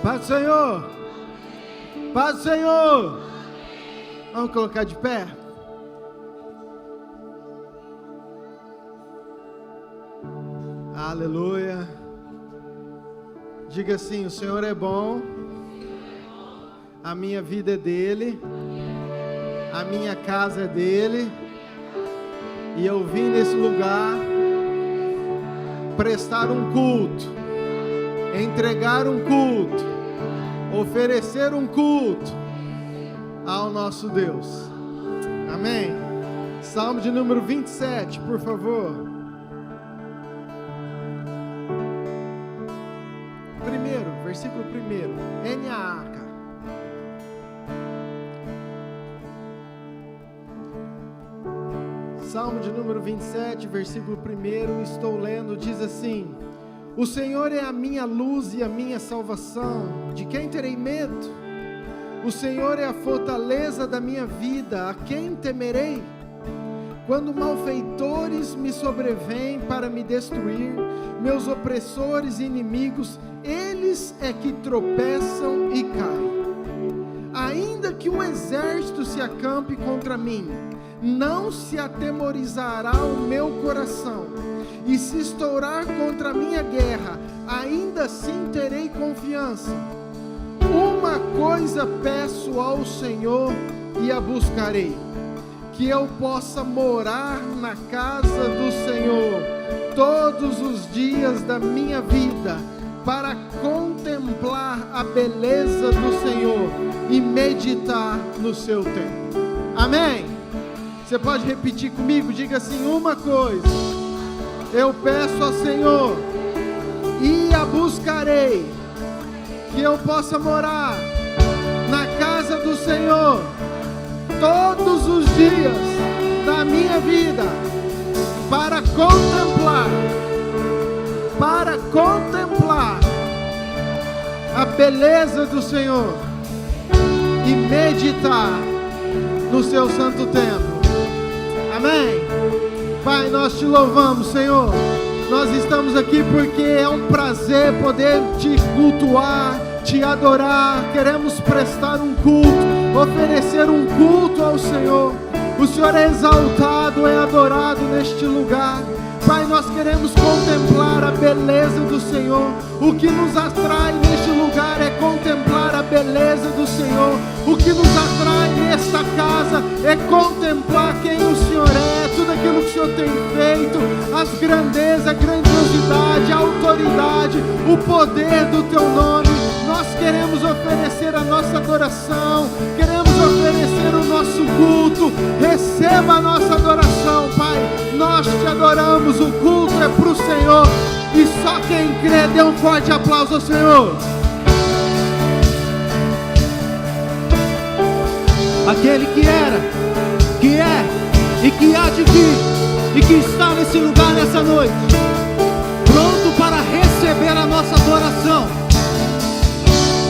Paz do Senhor. Paz do Senhor. Vamos colocar de pé. Aleluia. Diga assim: o Senhor é bom. A minha vida é dele. A minha casa é dele. E eu vim nesse lugar prestar um culto, entregar um culto, oferecer um culto ao nosso Deus. Amém. Salmo de número 27, por favor. Primeiro, versículo 1. N-A-A-K. Salmo de número 27, versículo 1, estou lendo, diz assim: o Senhor é a minha luz e a minha salvação, de quem terei medo? O Senhor é a fortaleza da minha vida, a quem temerei? Quando malfeitores me sobrevêm para me destruir, meus opressores e inimigos, eles é que tropeçam e caem. Ainda que um exército se acampe contra mim, não se atemorizará o meu coração, e se estourar contra a minha guerra, ainda assim terei confiança. Uma coisa peço ao Senhor e a buscarei, que eu possa morar na casa do Senhor todos os dias da minha vida, para contemplar a beleza do Senhor e meditar no seu templo. Amém? Você pode repetir comigo? Diga assim: uma coisa eu peço ao Senhor e a buscarei, que eu possa morar na casa do Senhor todos os dias da minha vida, para contemplar a beleza do Senhor e meditar no seu santo templo. Amém? Pai, nós te louvamos, Senhor. Nós estamos aqui porque é um prazer poder te cultuar, te adorar. Queremos prestar um culto, oferecer um culto ao Senhor. O Senhor é exaltado, é adorado neste lugar. Pai, nós queremos contemplar a beleza do Senhor. O que nos atrai neste lugar é contemplar a beleza do Senhor. O que nos atrai nesta casa é contemplar quem o Senhor é, tudo aquilo que o Senhor tem feito, as grandezas, a grandiosidade, a autoridade, o poder do Teu nome. Nós queremos oferecer a nossa adoração, queremos oferecer o nosso culto. Receba a nossa adoração, Pai. Nós te adoramos, o culto é para o Senhor. E só quem crê, dê um forte aplauso ao Senhor. Aquele que era, que é e que há de vir, e que está nesse lugar nessa noite, pronto para receber a nossa adoração.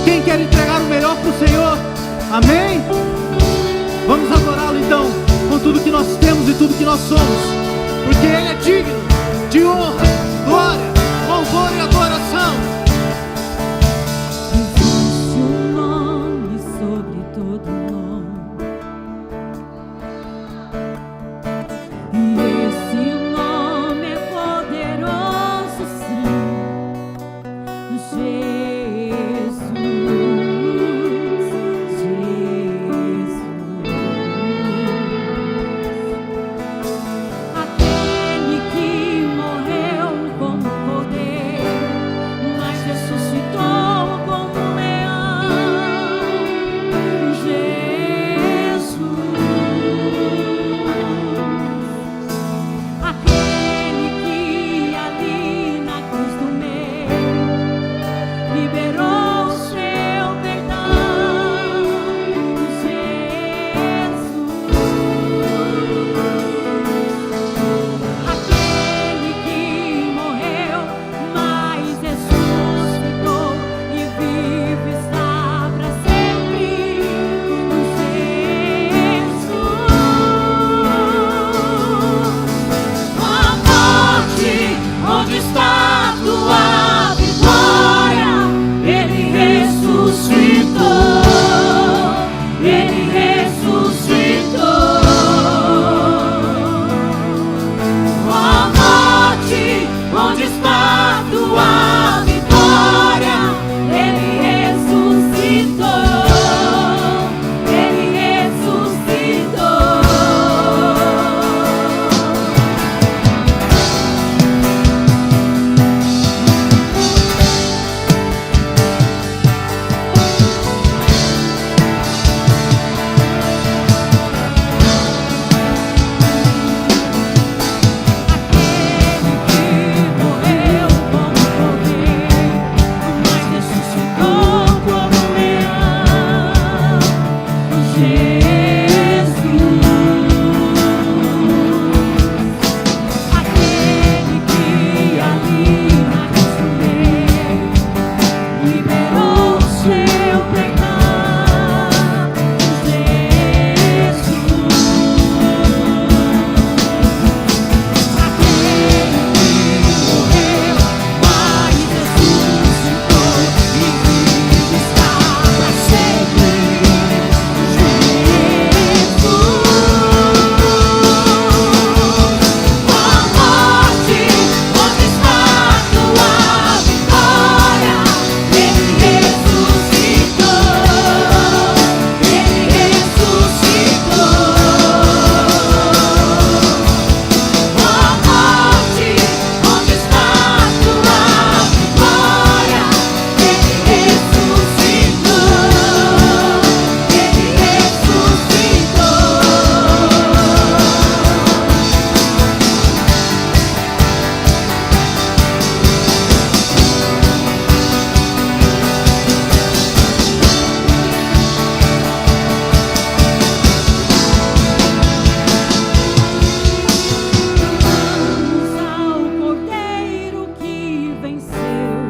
Quem quer entregar o melhor para o Senhor? Amém? Vamos adorá-lo então, com tudo que nós temos e tudo que nós somos, porque Ele é digno de honra, glória, louvor e adoração. Existe um nome sobre todo nome, e esse nome é poderoso, sim. Jesus, aquele que morreu como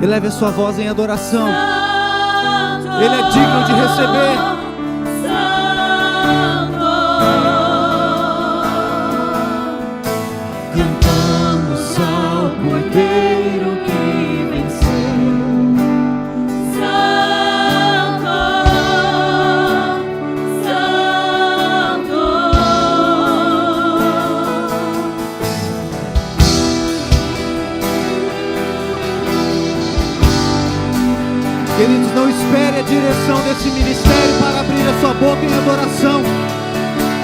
Eleve a sua voz em adoração. Ele é digno de receber. Cantamos ao Cordeiro que venceu. Santo, Santo. Queridos, não espere a direção desse ministério para abrir a sua boca em adoração.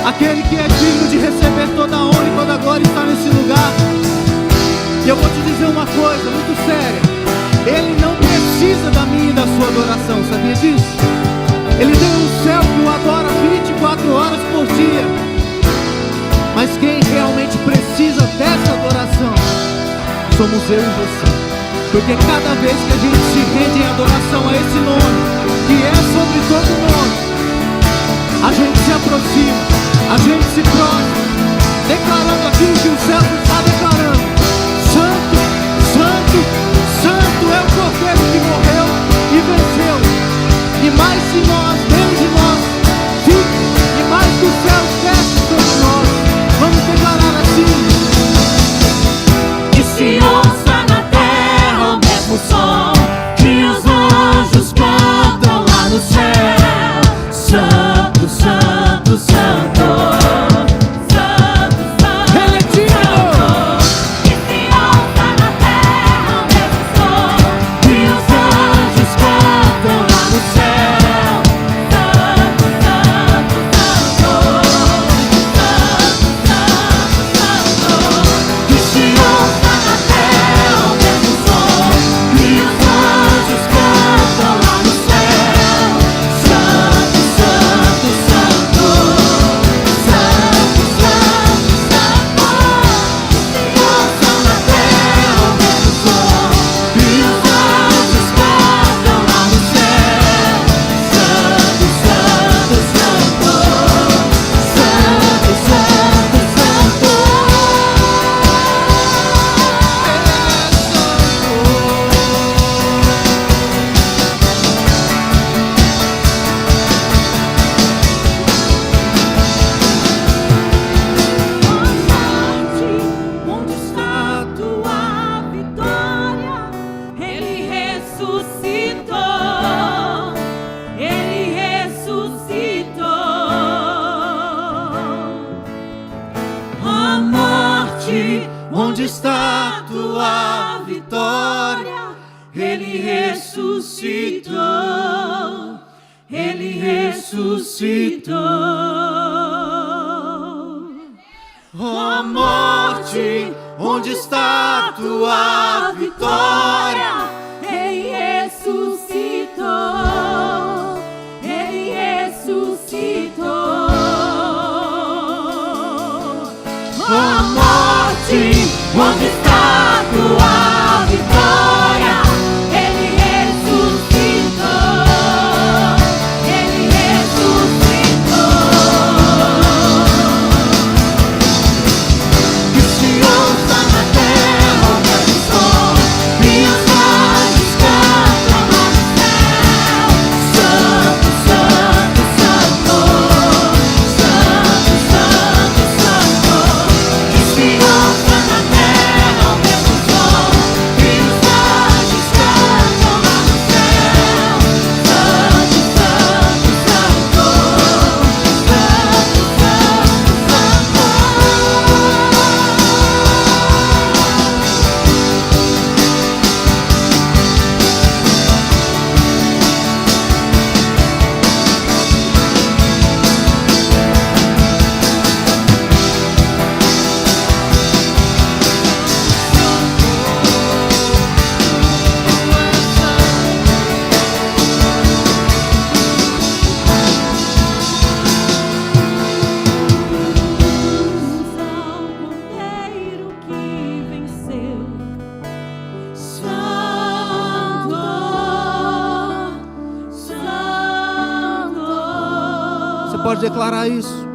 Aquele que é digno de receber toda a honra e toda a glória está nesse lugar. E eu vou te dizer uma coisa muito séria: Ele não precisa da minha e da sua adoração, sabia disso? Ele tem um céu que o adora 24 horas por dia. Mas quem realmente precisa dessa adoração somos eu e você. Porque cada vez que a gente se rende em adoração a esse nome, que é sobre todo nome, a gente se aproxima, a gente se prostra, declarando aquilo que o céu está declarando. Santo, Santo, Santo é o Cordeiro que morreu e venceu. E mais de nós, menos de nós, fique, e mais que o céu desce sobre nós. Vamos declarar assim: que se ouça na terra o mesmo som que os anjos cantam lá no céu. Santo, Santo, Santo. Ele é digno. Que se ouça na terra o mesmo som que os anjos cantam lá no céu. Santo, Santo, Santo. Santo, Santo, Santo. Que se ouça na terra o mesmo som que os anjos cantam lá no céu. Santo, Santo, Santo. Santo, Santo, Santo. Que se ouça na terra o mesmo som que os anjos cantam lá no céu. Santo, Santo, Santo. Santo, Santo, Santo. Onde está a tua vitória? Ele ressuscitou. Ele ressuscitou. A morte, Onde está a tua vitória? ele ressuscitou. Ele ressuscitou. Ó morte, onde está a tua vitória? Ele ressuscitou. Ele ressuscitou. Ó morte, onde está a tua vitória? Ele ressuscitou. Ele ressuscitou. Que se ouça Na terra o mesmo som que os anjos cantam lá no céu. Santo, Santo, Santo. Santo, Santo, Santo. Que se ouça na terra o mesmo som que os anjos cantam lá no céu. Santo, Santo, Santo. Santo, Santo, ao Cordeiro que venceu. Santo, Santo. Você pode declarar isso?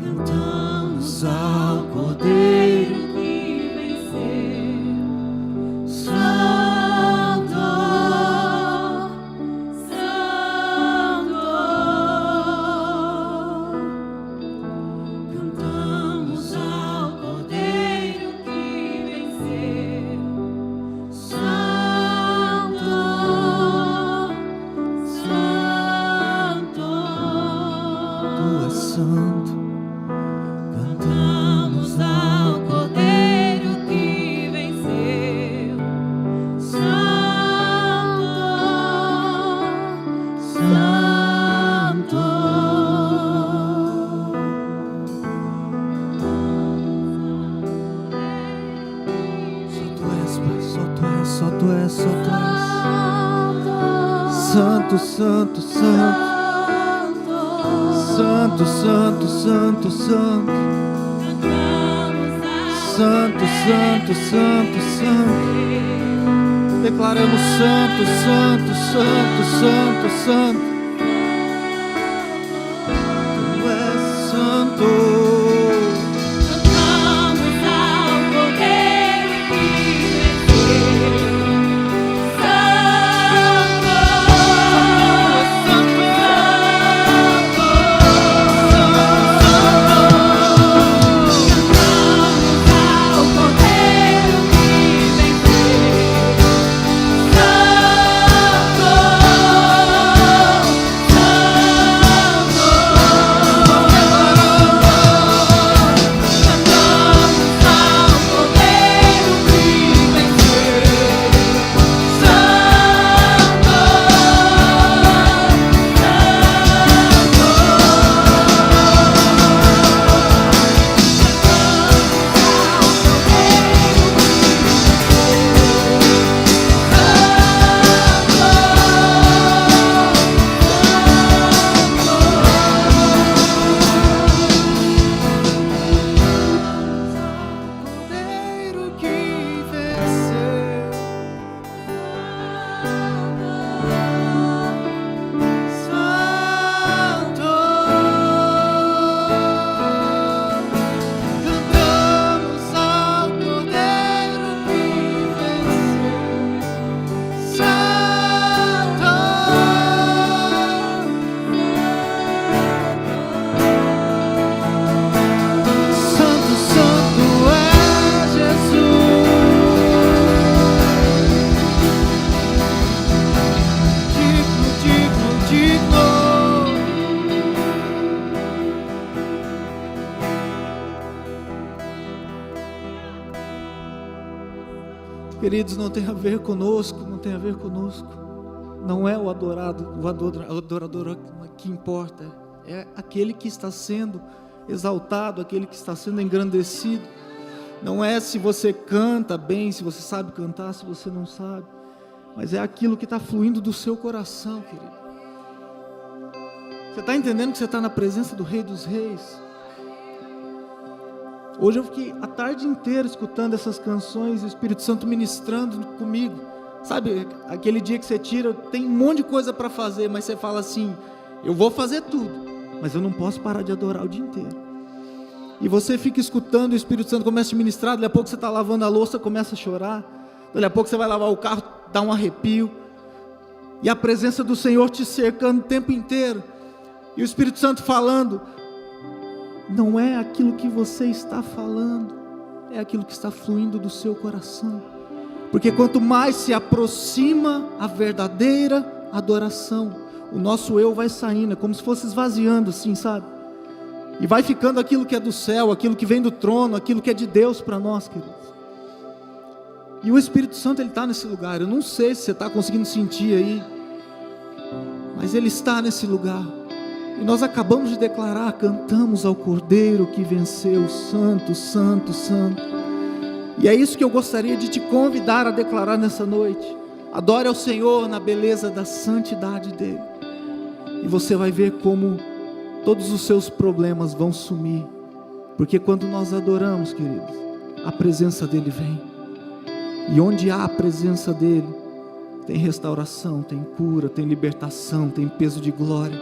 Cantamos ao Cordeiro que venceu. Santo, és, só tu és. Santo, santo, santo. Santo, santo, santo, santo. Santo, santo, santo, santo. Declaramos santo, santo, santo, santo, santo. Tu és santo. Queridos, não tem a ver conosco, não tem a ver conosco. Não é o adorador que importa. É aquele que está sendo exaltado, aquele que está sendo engrandecido. Não é se você canta bem, se você sabe cantar, se você não sabe. Mas é aquilo que está fluindo do seu coração, querido. Você está entendendo que você está na presença do Rei dos Reis? Hoje eu fiquei a tarde inteira escutando essas canções, e o Espírito Santo ministrando comigo. Sabe, aquele dia que você tira, tem um monte de coisa para fazer, mas você fala assim, eu vou fazer tudo, mas eu não posso parar de adorar o dia inteiro. E você fica escutando, o Espírito Santo começa a te ministrar, daqui a pouco você está lavando a louça, começa a chorar, daqui a pouco você vai lavar o carro, dá um arrepio, e a presença do Senhor te cercando o tempo inteiro, e o Espírito Santo falando, não é aquilo que você está falando, é aquilo que está fluindo do seu coração. Porque quanto mais se aproxima a verdadeira adoração, o nosso eu vai saindo, é como se fosse esvaziando assim, sabe? E vai ficando aquilo que é do céu, aquilo que vem do trono, aquilo que é de Deus para nós, queridos. E o Espírito Santo, Ele está nesse lugar. Eu não sei se você está conseguindo sentir aí, mas Ele está nesse lugar. E nós acabamos de declarar, cantamos ao Cordeiro que venceu, santo, santo, santo. E é isso que eu gostaria de te convidar a declarar nessa noite. Adore ao Senhor na beleza da santidade dEle. E você vai ver como todos os seus problemas vão sumir. Porque quando nós adoramos, queridos, a presença dEle vem. E onde há a presença dEle, tem restauração, tem cura, tem libertação, tem peso de glória.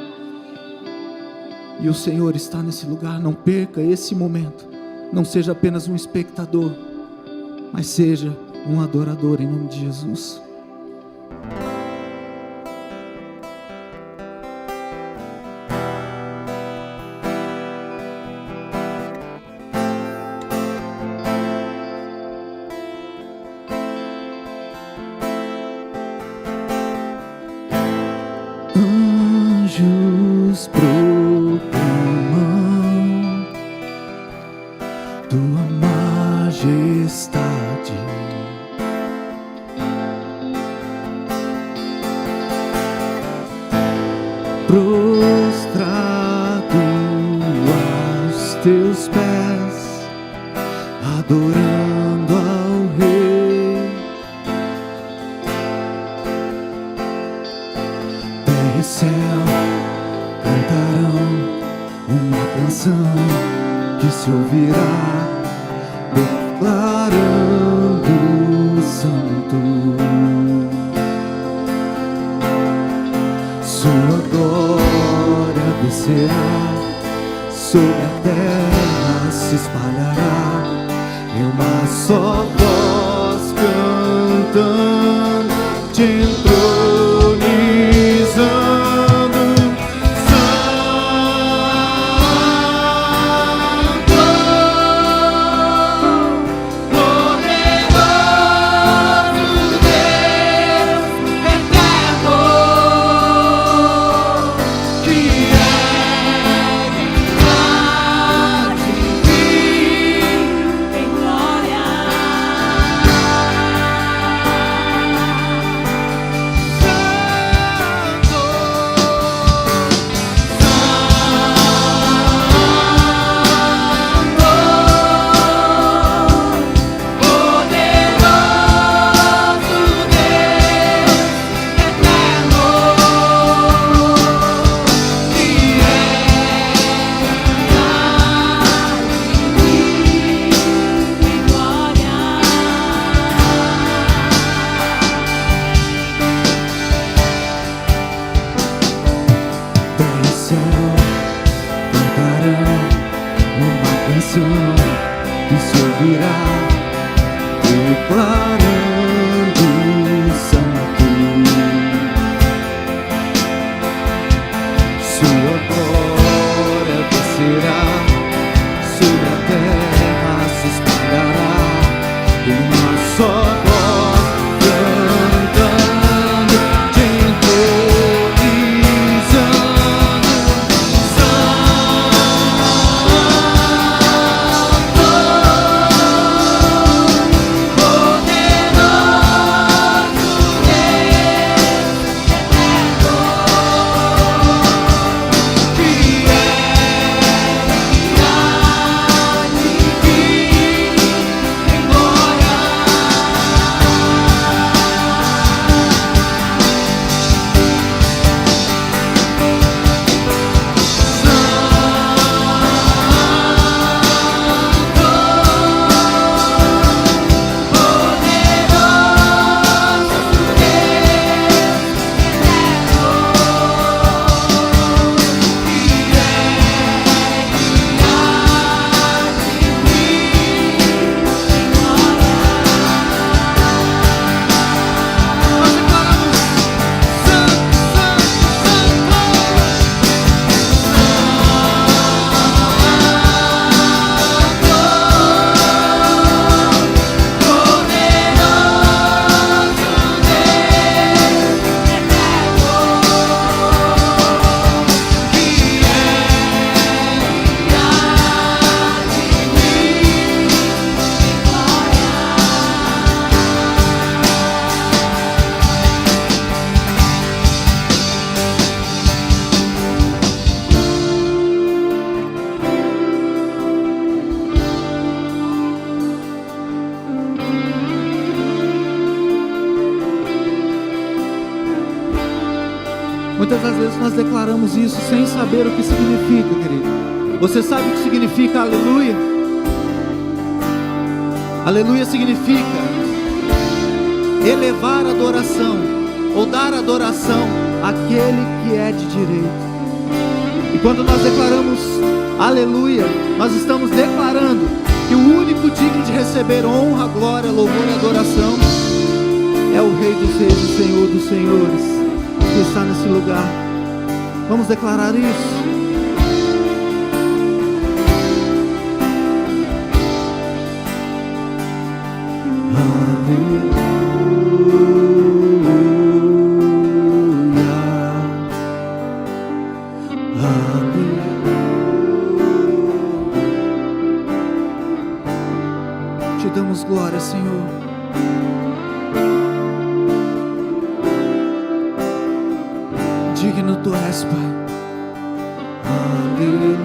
E o Senhor está nesse lugar. Não perca esse momento. Não seja apenas um espectador, mas seja um adorador em nome de Jesus. Anjos proclamam tua majestade, prostrado aos teus pés, adorando ao Rei. e céu cantarão uma canção que se ouvirá, declarando santo. Sua glória descerá, sobre a terra se espalhará, em uma só voz cantando, te entronizando, Santo, poderoso Deus eterno, que em glória. Que se ouvirá, declarando santo. Sua glória descerá, sobre a terra se espalhará, em uma só voz cantando, te entronizando, Muitas das vezes nós declaramos isso sem saber o que significa, querido. Você sabe o que significa aleluia? Aleluia significa elevar a adoração ou dar adoração àquele que é de direito. E quando nós declaramos aleluia, nós estamos declarando que o único digno de receber honra, glória, louvor e adoração é o Rei dos Reis e Senhor dos Senhores, que está nesse lugar. Vamos declarar isso. Te damos glória, Senhor. Digno tu és, Pai. Aleluia.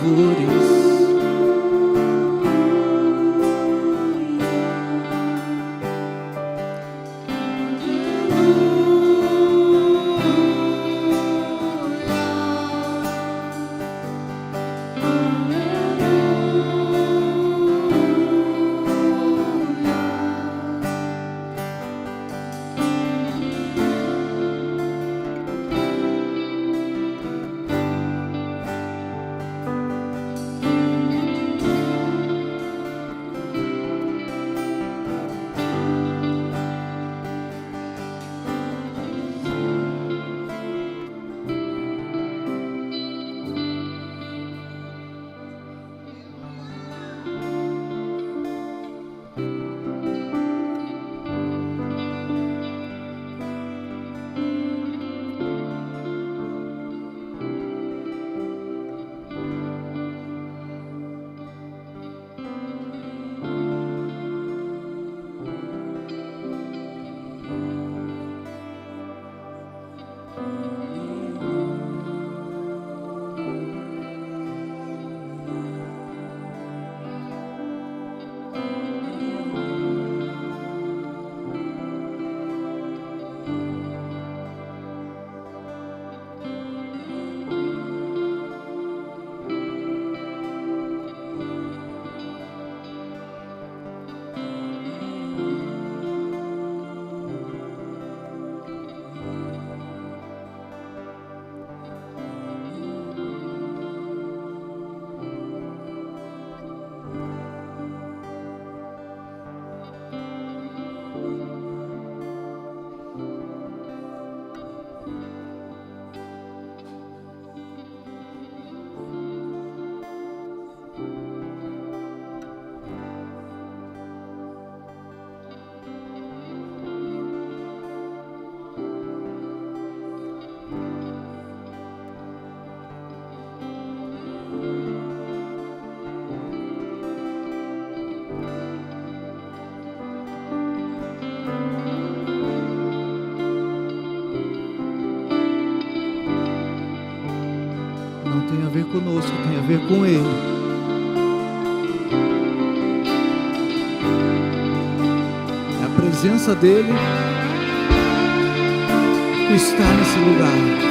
louvores. Tem a ver conosco, tem a ver com Ele. É a presença dEle que está nesse lugar.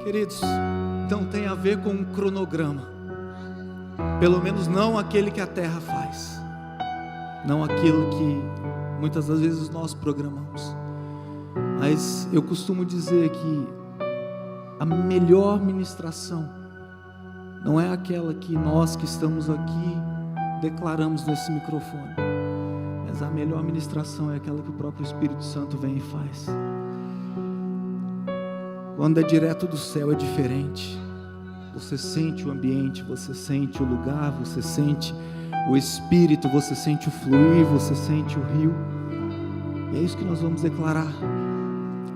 Queridos, não tem a ver com um cronograma, pelo menos não aquele que a terra faz, não aquilo que muitas das vezes nós programamos. Mas eu costumo dizer que a melhor ministração não é aquela que nós que estamos aqui declaramos nesse microfone, mas a melhor ministração é aquela que o próprio Espírito Santo vem e faz. Quando é direto do céu é diferente. Você sente o ambiente, você sente o lugar, você sente o Espírito, você sente o fluir, você sente o rio. E é isso que nós vamos declarar.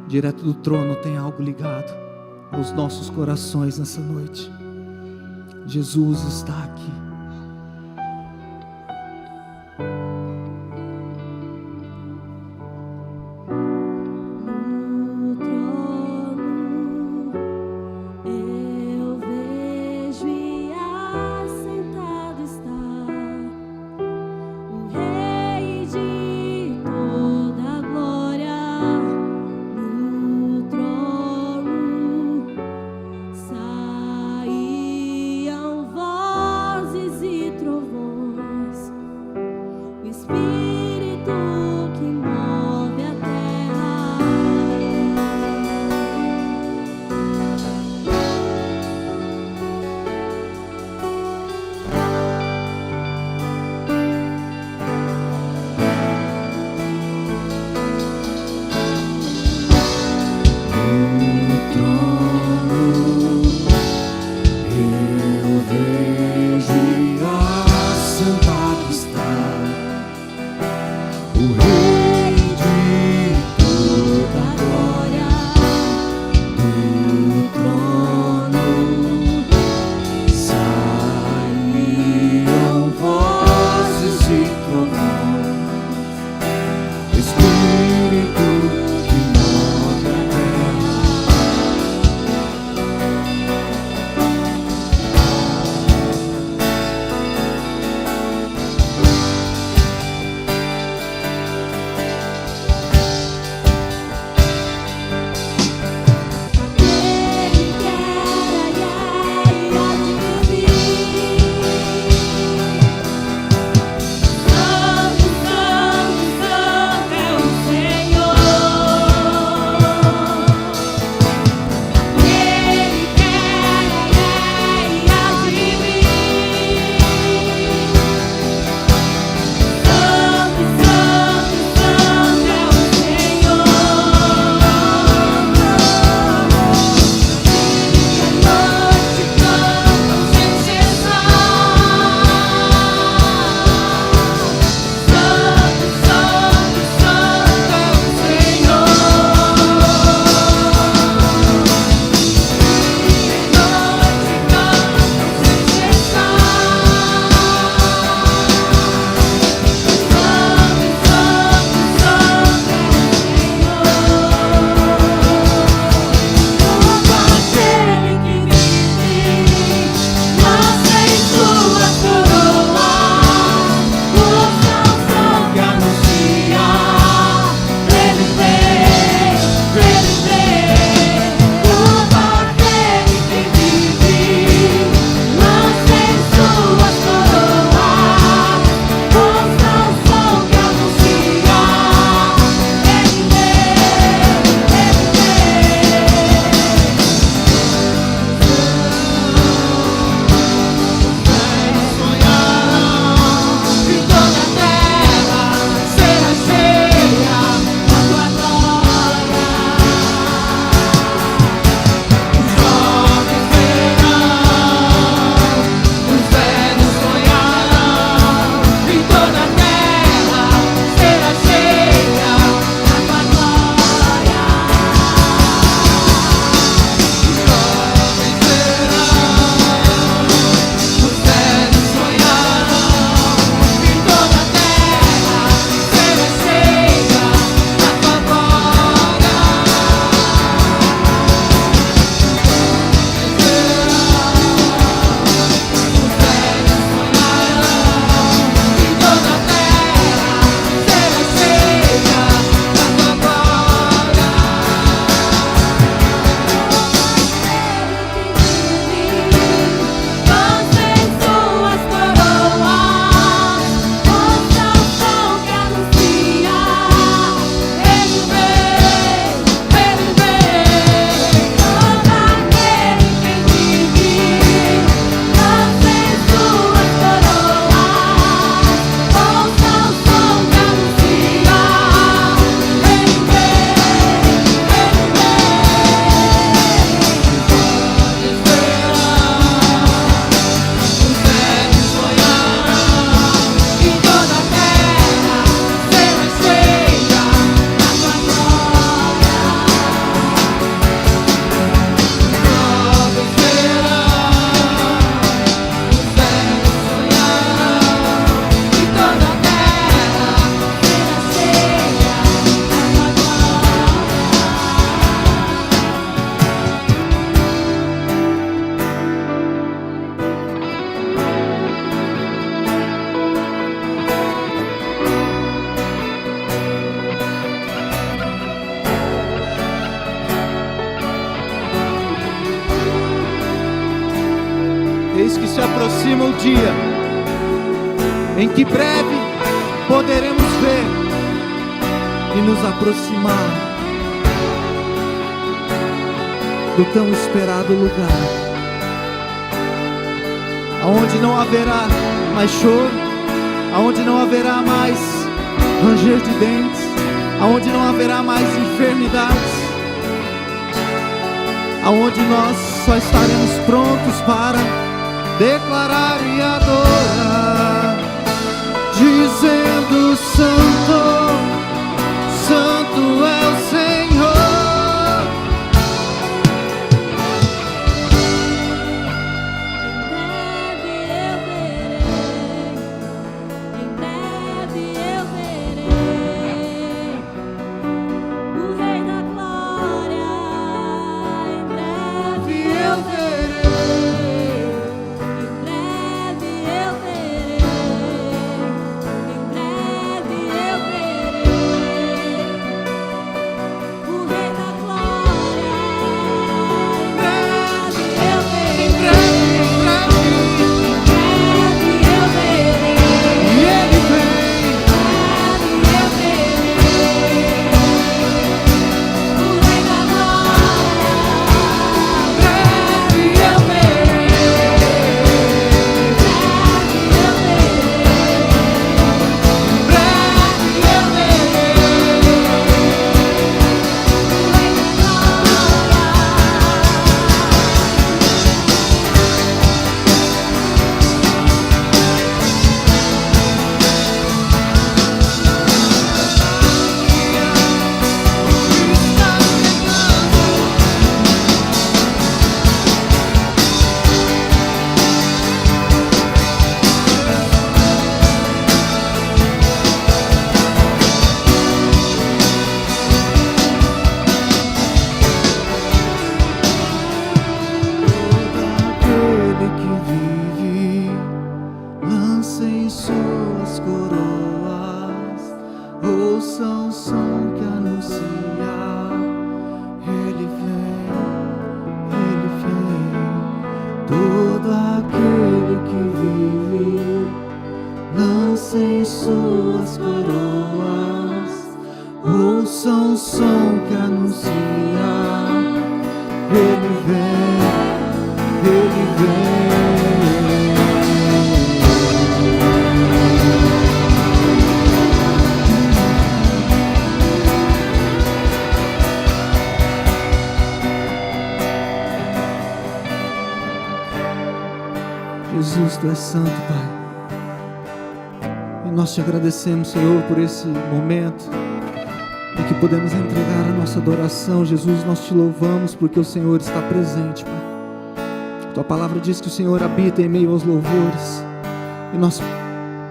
Direto do trono tem algo ligado aos nossos corações nessa noite. Jesus está aqui. Saíam vozes cremos que se aproxima o dia em que breve poderemos ver e nos aproximar do tão esperado lugar, aonde não haverá mais choro, aonde não haverá mais ranger de dentes, aonde não haverá mais enfermidades, aonde nós só estaremos prontos para declarar e adorar, dizendo: Santo, Santo é o Senhor. Jesus, Tu és santo, Pai. E nós Te agradecemos, Senhor, por esse momento em que podemos entregar a nossa adoração. Jesus, nós Te louvamos porque o Senhor está presente, Pai. Tua palavra diz que o Senhor habita em meio aos louvores, e nós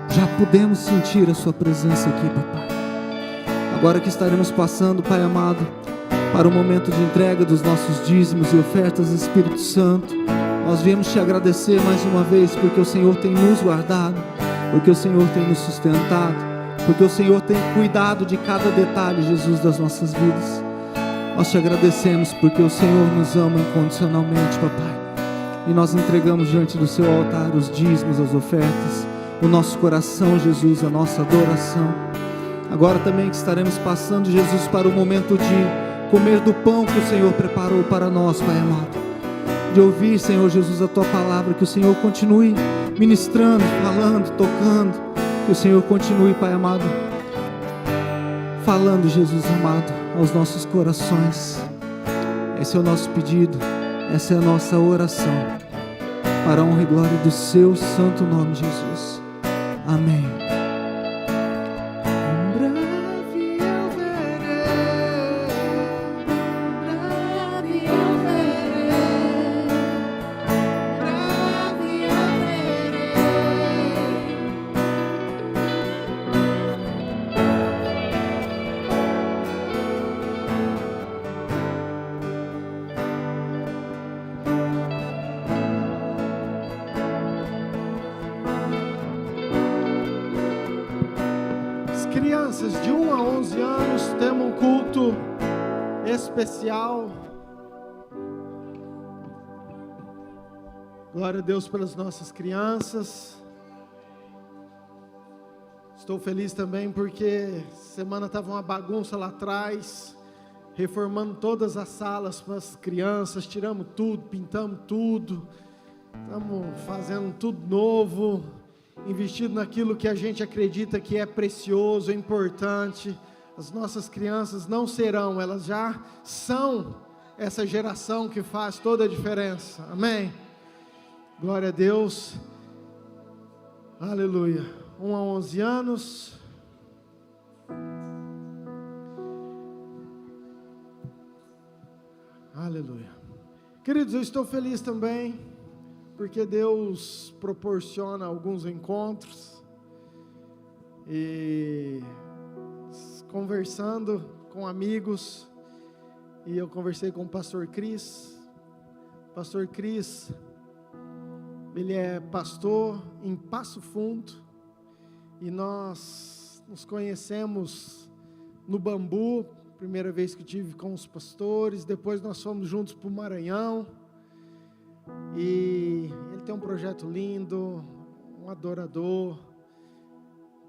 já podemos sentir a Sua presença aqui, Papai. Agora que estaremos passando, Pai amado, para o momento de entrega dos nossos dízimos e ofertas, Espírito Santo, nós viemos Te agradecer mais uma vez, porque o Senhor tem nos guardado, porque o Senhor tem nos sustentado, porque o Senhor tem cuidado de cada detalhe, Jesus, das nossas vidas. Nós Te agradecemos porque o Senhor nos ama incondicionalmente, Papai. E nós entregamos diante do Seu altar os dízimos, as ofertas, o nosso coração, Jesus, a nossa adoração. Agora também que estaremos passando, Jesus, para o momento de comer do pão que o Senhor preparou para nós, Pai amado, de ouvir, Senhor Jesus, a Tua palavra, que o Senhor continue ministrando, falando, tocando, que o Senhor continue, Pai amado, falando, Jesus amado, aos nossos corações. Esse é o nosso pedido, essa é a nossa oração, para a honra e glória do Seu santo nome, Jesus. Amém. Crianças de 1 a 11 anos, temos um culto especial. Glória a Deus pelas nossas crianças. Estou feliz também porque semana estava uma bagunça lá atrás, reformando todas as salas para as crianças, tiramos tudo, pintamos tudo, estamos fazendo tudo novo, investindo naquilo que a gente acredita que é precioso, é importante. As nossas crianças não serão, elas já são essa geração que faz toda a diferença. Amém? Glória a Deus. Aleluia. 1 a 11 anos. Aleluia. Queridos, eu estou feliz também, porque Deus proporciona alguns encontros. E conversando com amigos, e eu conversei com o pastor Cris. Pastor Cris, ele é pastor em Passo Fundo, e nós nos conhecemos no Bambu, primeira vez que tive com os pastores, depois nós fomos juntos para o Maranhão, e ele tem um projeto lindo, um adorador.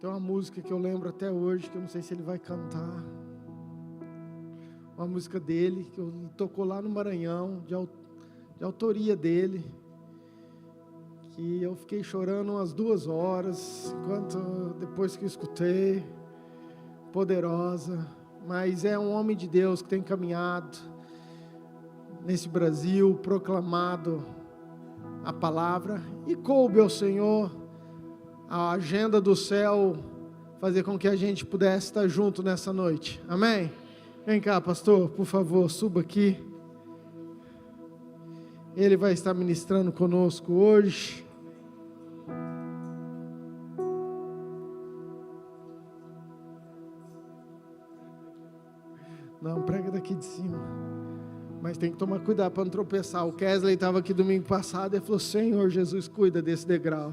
Tem uma música que eu lembro até hoje, que eu não sei se ele vai cantar, uma música dele, que ele tocou lá no Maranhão, de autoria dele, que eu fiquei chorando umas 2 horas, depois que eu escutei, poderosa. Mas é um homem de Deus que tem caminhado nesse Brasil, proclamado a palavra, e coube ao Senhor a agenda do céu fazer com que a gente pudesse estar junto nessa noite. Amém? Vem cá, pastor, por favor, suba aqui. Ele vai estar ministrando conosco hoje. Não, prega daqui de cima. Mas tem que tomar cuidado para não tropeçar. O Kesley estava aqui domingo passado e falou: Senhor Jesus, cuida desse degrau.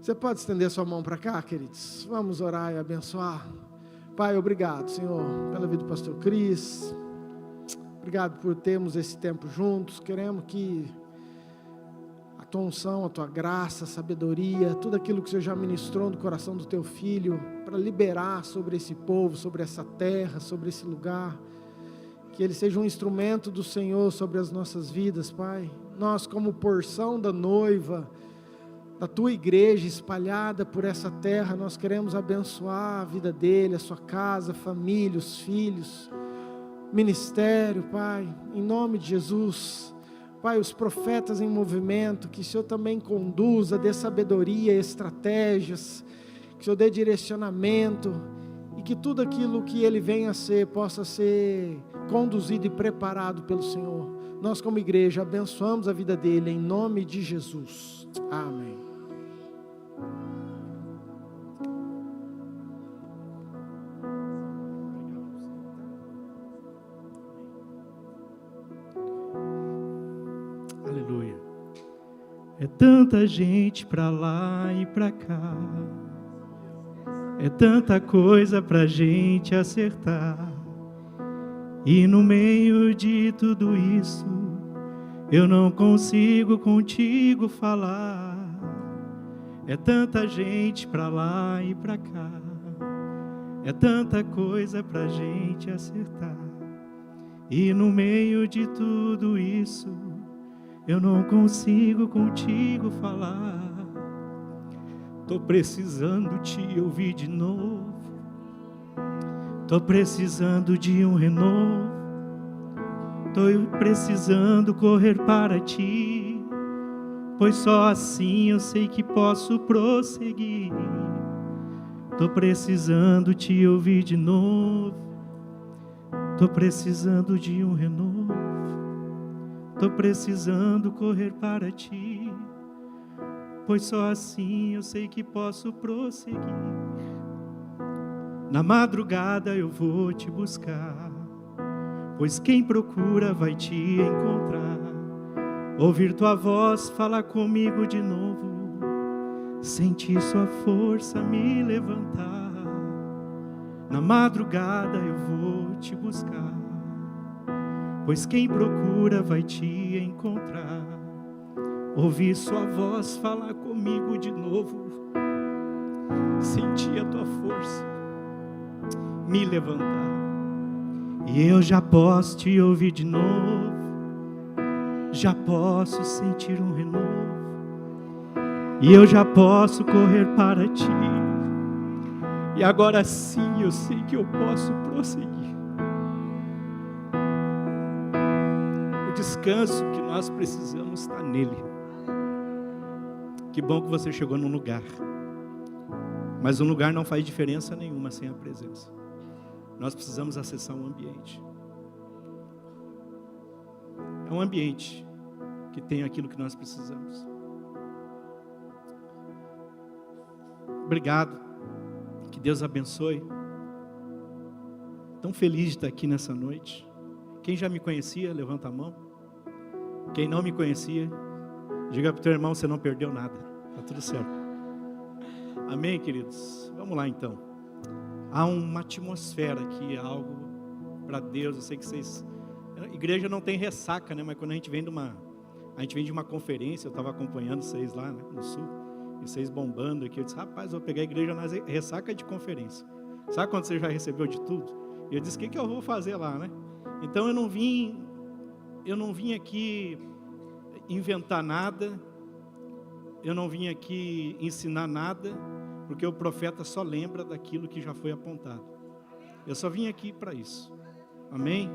Você pode estender sua mão para cá, queridos? Vamos orar e abençoar. Pai, obrigado, Senhor, pela vida do pastor Cris. Obrigado por termos esse tempo juntos. Queremos que a tua unção, a tua graça, a sabedoria, tudo aquilo que o Senhor já ministrou no coração do teu filho, para liberar sobre esse povo, sobre essa terra, sobre esse lugar, que ele seja um instrumento do Senhor sobre as nossas vidas, Pai. Nós, como porção da noiva, da tua igreja espalhada por essa terra, nós queremos abençoar a vida dele, a sua casa, a família, os filhos, ministério, Pai, em nome de Jesus. Pai, os profetas em movimento, que o Senhor também conduza, dê sabedoria, estratégias, que o Senhor dê direcionamento, e que tudo aquilo que ele venha a ser, possa ser conduzido e preparado pelo Senhor. Nós, como igreja, abençoamos a vida dele, em nome de Jesus. Amém. Aleluia. É tanta gente pra lá e pra cá, é tanta coisa pra gente acertar, e no meio de tudo isso eu não consigo contigo falar. É tanta gente pra lá e pra cá, é tanta coisa pra gente acertar, e no meio de tudo isso eu não consigo contigo falar. Tô precisando te ouvir de novo, tô precisando de um renovo, tô precisando correr para ti, pois só assim eu sei que posso prosseguir. Tô precisando te ouvir de novo, tô precisando de um renovo, tô precisando correr para ti, pois só assim eu sei que posso prosseguir. Na madrugada eu vou te buscar, pois quem procura vai te encontrar. Ouvir tua voz falar comigo de novo, sentir sua força me levantar. Na madrugada eu vou te buscar, pois quem procura vai te encontrar. ouvir sua voz falar comigo de novo, sentir a tua força me levantar. E eu já posso te ouvir de novo, já posso sentir um renovo, e eu já posso correr para ti. E agora sim eu sei que eu posso prosseguir. O descanso que nós precisamos está nele. Que bom que você chegou num lugar, mas um lugar não faz diferença nenhuma sem a presença. Nós precisamos acessar um ambiente. É um ambiente que tem aquilo que nós precisamos. Obrigado. Que Deus abençoe. Tão feliz de estar aqui nessa noite. Quem já me conhecia, levanta a mão. Quem não me conhecia, diga para o teu irmão, você não perdeu nada. Está tudo certo. Amém, queridos? Vamos lá então. Há uma atmosfera aqui, algo para Deus. Eu sei que vocês... A igreja não tem ressaca, né? Mas quando a gente vem de uma conferência, eu estava acompanhando vocês lá, né, no sul, e vocês bombando aqui, eu disse, rapaz, eu vou pegar a igreja na ressaca de conferência. Sabe quando você já recebeu de tudo? E eu disse, o que eu vou fazer lá, né? Então eu não vim aqui inventar nada, eu não vim aqui ensinar nada, porque o profeta só lembra daquilo que já foi apontado. Eu só vim aqui para isso. Amém?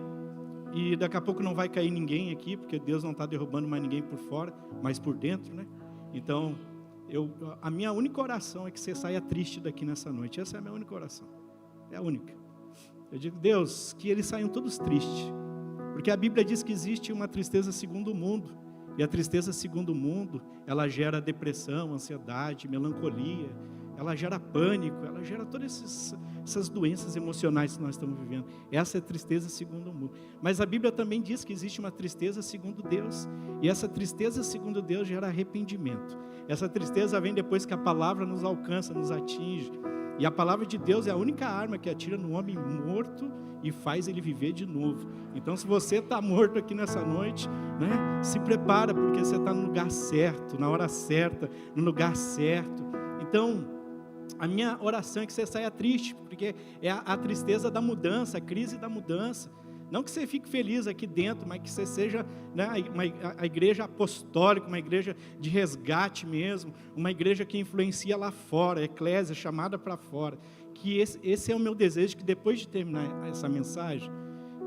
E daqui a pouco não vai cair ninguém aqui, porque Deus não está derrubando mais ninguém por fora, mas por dentro, né? Então, a minha única oração é que você saia triste daqui nessa noite. Essa é a minha única oração. É a única. Eu digo, Deus, que eles saiam todos tristes. Porque a Bíblia diz que existe uma tristeza segundo o mundo. E a tristeza segundo o mundo, ela gera depressão, ansiedade, melancolia. Ela gera pânico, ela gera todas essas doenças emocionais que nós estamos vivendo. Essa é a tristeza segundo o mundo. Mas a Bíblia também diz que existe uma tristeza segundo Deus. E essa tristeza segundo Deus gera arrependimento. Essa tristeza vem depois que a palavra nos alcança, nos atinge. E a palavra de Deus é a única arma que atira no homem morto e faz ele viver de novo. Então, se você está morto aqui nessa noite, né, se prepara, porque você está no lugar certo, na hora certa, no lugar certo. Então, a minha oração é que você saia triste, porque é a tristeza da mudança, a crise da mudança. Não que você fique feliz aqui dentro, mas que você seja, né, a igreja apostólica, uma igreja de resgate mesmo, uma igreja que influencia lá fora, a eclésia chamada para fora. Que esse é o meu desejo, que depois de terminar essa mensagem,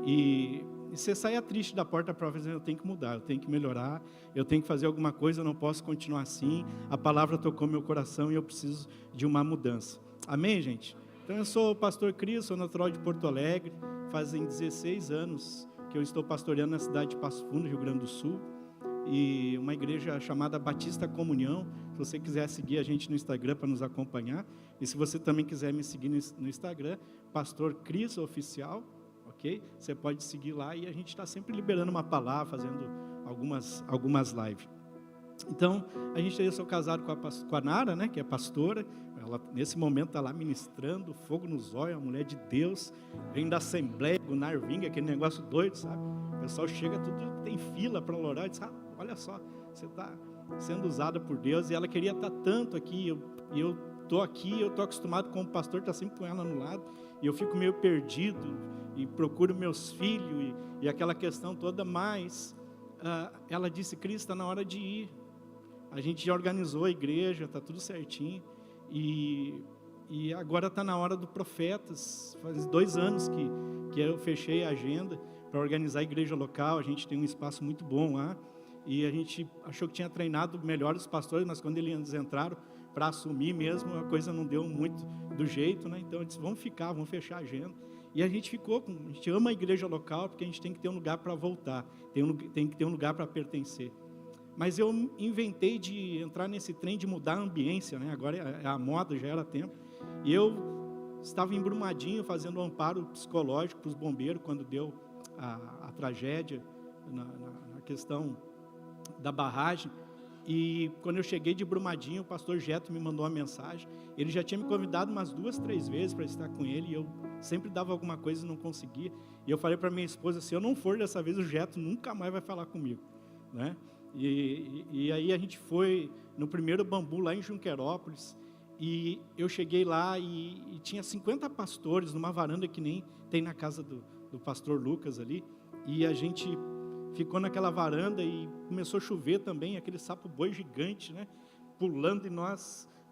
e você saia triste da porta para fora, eu tenho que mudar, eu tenho que melhorar, eu tenho que fazer alguma coisa, eu não posso continuar assim, a palavra tocou meu coração e eu preciso de uma mudança. Amém, gente? Então eu sou o pastor Cris, sou natural de Porto Alegre, fazem 16 anos que eu estou pastoreando na cidade de Passo Fundo, Rio Grande do Sul, e uma igreja chamada Batista Comunhão. Se você quiser seguir a gente no Instagram para nos acompanhar, e se você também quiser me seguir no Instagram, Pastor Cris Oficial, ok? Você pode seguir lá e a gente está sempre liberando uma palavra, fazendo algumas lives. Então, eu sou casado com a Nara, né, que é pastora. Ela, nesse momento, está lá ministrando, fogo nos olhos, a mulher de Deus, vem da Assembleia, o Narvinga, aquele negócio doido, sabe? O pessoal chega, tudo tem fila para orar, e diz, olha só, você está sendo usada por Deus, e ela queria estar tanto aqui, e eu estou aqui, eu estou acostumado com o pastor, está sempre com ela no lado, e eu fico meio perdido, e procuro meus filhos, e aquela questão toda, mas ela disse, Cris, está na hora de ir. A gente já organizou a igreja, está tudo certinho, e agora está na hora do Profetas. Faz 2 anos que eu fechei a agenda para organizar a igreja local. A gente tem um espaço muito bom lá, e a gente achou que tinha treinado melhor os pastores, mas quando eles entraram para assumir mesmo, a coisa não deu muito do jeito, né? Então eu disse, vamos fechar a agenda. E a gente a gente ama a igreja local, porque a gente tem que ter um lugar para voltar, tem que ter um lugar para pertencer. Mas eu inventei de entrar nesse trem de mudar a ambiência, né? Agora é a moda, já era tempo. E eu estava em Brumadinho fazendo um amparo psicológico para os bombeiros quando deu a tragédia na questão da barragem. E quando eu cheguei de Brumadinho, o pastor Geto me mandou uma mensagem. Ele já tinha me convidado umas 2, 3 vezes para estar com ele, e eu sempre dava alguma coisa e não conseguia. E eu falei para minha esposa, se eu não for dessa vez, o Geto nunca mais vai falar comigo, né? E aí a gente foi no primeiro bambu lá em Junquerópolis, e eu cheguei lá e tinha 50 pastores numa varanda que nem tem na casa do pastor Lucas ali, e a gente ficou naquela varanda e começou a chover também, aquele sapo boi gigante, né, pulando,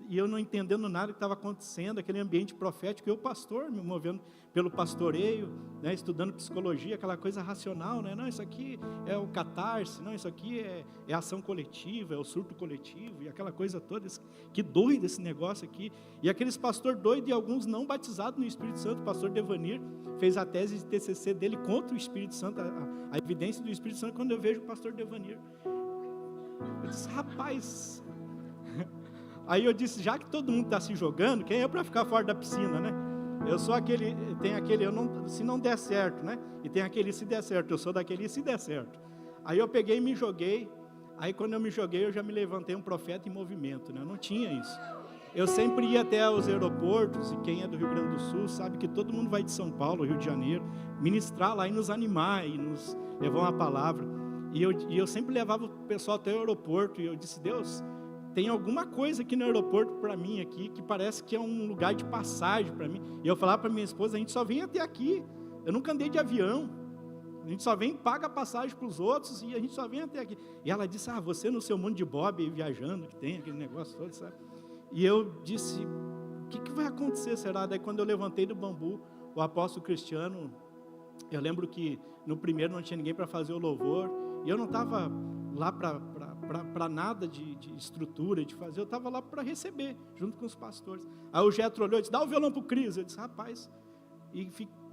e eu não entendendo nada que estava acontecendo, aquele ambiente profético, e o pastor me movendo pelo pastoreio, né, estudando psicologia, aquela coisa racional, né, não, isso aqui é o catarse, não, isso aqui é ação coletiva, é o surto coletivo, e aquela coisa toda, que doido esse negócio aqui, e aqueles pastor doido, e alguns não batizados no Espírito Santo. O pastor Devanir fez a tese de TCC dele contra o Espírito Santo, a evidência do Espírito Santo, quando eu vejo o pastor Devanir, eu disse, rapaz... Aí eu disse, já que todo mundo está se jogando, quem é para ficar fora da piscina, né? Eu sou aquele, tem aquele, se não der certo, né? E tem aquele, se der certo, eu sou daquele, se der certo. Aí eu peguei e me joguei, aí quando eu me joguei, eu já me levantei um profeta em movimento, né? Eu não tinha isso. Eu sempre ia até os aeroportos, e quem é do Rio Grande do Sul sabe que todo mundo vai de São Paulo, Rio de Janeiro, ministrar lá e nos animar, e nos levar uma palavra. E eu sempre levava o pessoal até o aeroporto, e eu disse, Deus... tem alguma coisa aqui no aeroporto para mim aqui, que parece que é um lugar de passagem para mim. E eu falava para minha esposa, a gente só vem até aqui, eu nunca andei de avião, a gente só vem, paga passagem para os outros, e a gente só vem até aqui. E ela disse, você no seu mundo de Bob, viajando, que tem aquele negócio todo, sabe? E eu disse, o que vai acontecer, será? Daí quando eu levantei do bambu, o apóstolo Cristiano, eu lembro que no primeiro não tinha ninguém para fazer o louvor, e eu não estava lá para nada de estrutura, de fazer, eu estava lá para receber, junto com os pastores. Aí o Jetro olhou e disse, dá o violão para o Cris. Eu disse, rapaz, e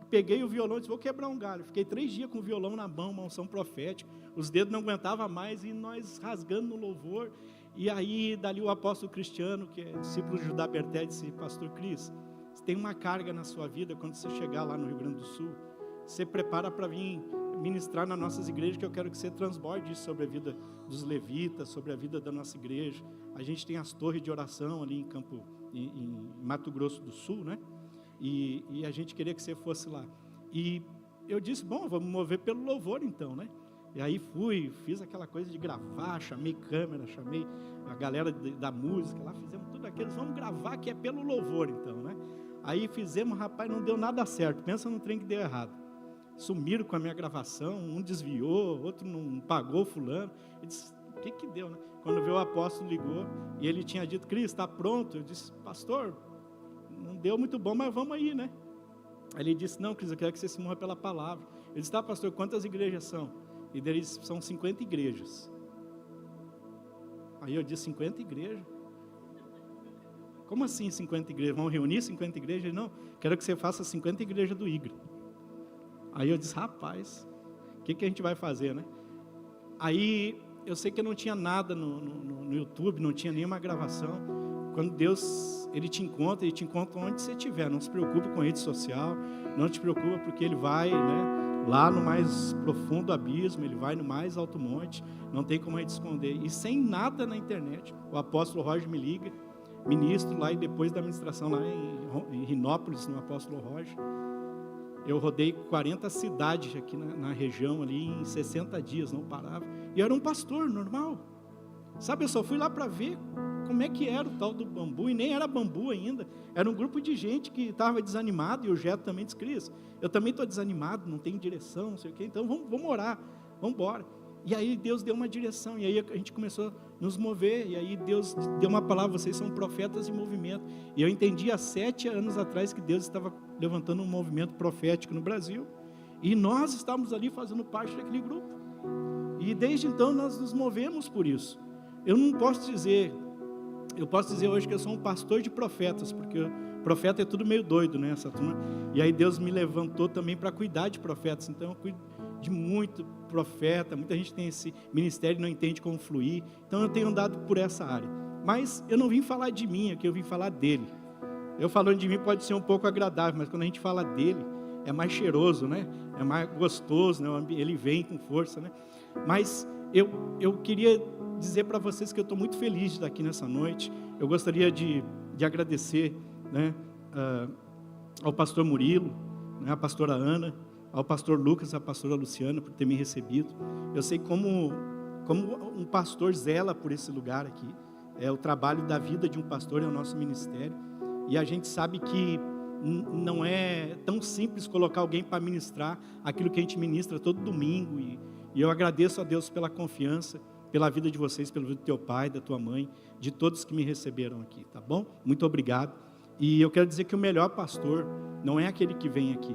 peguei o violão e disse, vou quebrar um galho. Fiquei 3 dias com o violão na mão, uma unção profética, os dedos não aguentavam mais, e nós rasgando no louvor. E aí, dali o apóstolo Cristiano, que é discípulo de Judá Berté, disse, pastor Cris, você tem uma carga na sua vida, quando você chegar lá no Rio Grande do Sul, você prepara para vir ministrar nas nossas igrejas, que eu quero que você transborde isso sobre a vida dos levitas, sobre a vida da nossa igreja. A gente tem as torres de oração ali em Mato Grosso do Sul, né? E a gente queria que você fosse lá. E eu disse, bom, vamos mover pelo louvor então, né? E aí fiz aquela coisa de gravar, chamei câmera, chamei a galera da música lá, fizemos tudo aquilo, vamos gravar que é pelo louvor então, né? Aí fizemos, rapaz, não deu nada certo, pensa no trem que deu errado. Sumiram com a minha gravação, um desviou, outro não pagou fulano. Eu disse, o que deu, né? Quando veio o apóstolo, ligou, e ele tinha dito, Cris, está pronto? Eu disse, pastor, não deu muito bom, mas vamos aí, né? Aí ele disse, não, Cris, eu quero que você se mova pela palavra. Ele disse, tá, pastor, quantas igrejas são? E deles são 50 igrejas. Aí eu disse, 50 igrejas? Como assim 50 igrejas? Vamos reunir 50 igrejas? Ele, não, quero que você faça 50 igrejas do IGRA. Aí eu disse, rapaz, o que a gente vai fazer, né? Aí eu sei que eu não tinha nada no YouTube, não tinha nenhuma gravação. Quando Deus, Ele te encontra onde você estiver. Não se preocupe com rede social, não te preocupe porque Ele vai, né, lá no mais profundo abismo, Ele vai no mais alto monte, não tem como a gente esconder. E sem nada na internet, o apóstolo Roger me liga, ministro lá, e depois da ministração lá em Rinópolis, no apóstolo Roger, eu rodei 40 cidades aqui na região ali em 60 dias, não parava. E eu era um pastor normal. Sabe, eu só fui lá para ver como é que era o tal do bambu, e nem era bambu ainda. Era um grupo de gente que estava desanimado, e o Jeto também disse, Cris, eu também estou desanimado, não tenho direção, não sei o quê, então vamos orar, vamos embora. E aí Deus deu uma direção, e aí a gente começou a nos mover, e aí Deus deu uma palavra, vocês são profetas em movimento. E eu entendi há 7 anos atrás que Deus estava levantando um movimento profético no Brasil, e nós estávamos ali fazendo parte daquele grupo. E desde então nós nos movemos por isso. Eu posso dizer hoje que eu sou um pastor de profetas, porque profeta é tudo meio doido, né, essa turma? E aí Deus me levantou também para cuidar de profetas, então eu cuido de muito profeta, muita gente tem esse ministério e não entende como fluir, então eu tenho andado por essa área. Mas eu não vim falar de mim aqui, eu vim falar dele. Eu falando de mim pode ser um pouco agradável, mas quando a gente fala dele, é mais cheiroso, né? É mais gostoso, né? Ele vem com força, né? Mas eu queria dizer para vocês que eu estou muito feliz de estar aqui nessa noite. Eu gostaria de agradecer, né, ao pastor Murilo, né, à pastora Ana, ao pastor Lucas, à pastora Luciana, por ter me recebido. Eu sei como como um pastor zela por esse lugar aqui. O trabalho da vida de um pastor é o nosso ministério. E a gente sabe que não é tão simples colocar alguém para ministrar aquilo que a gente ministra todo domingo. E eu agradeço a Deus pela confiança, pela vida de vocês, pela vida do teu pai, da tua mãe, de todos que me receberam aqui, tá bom? Muito obrigado. E eu quero dizer que o melhor pastor não é aquele que vem aqui.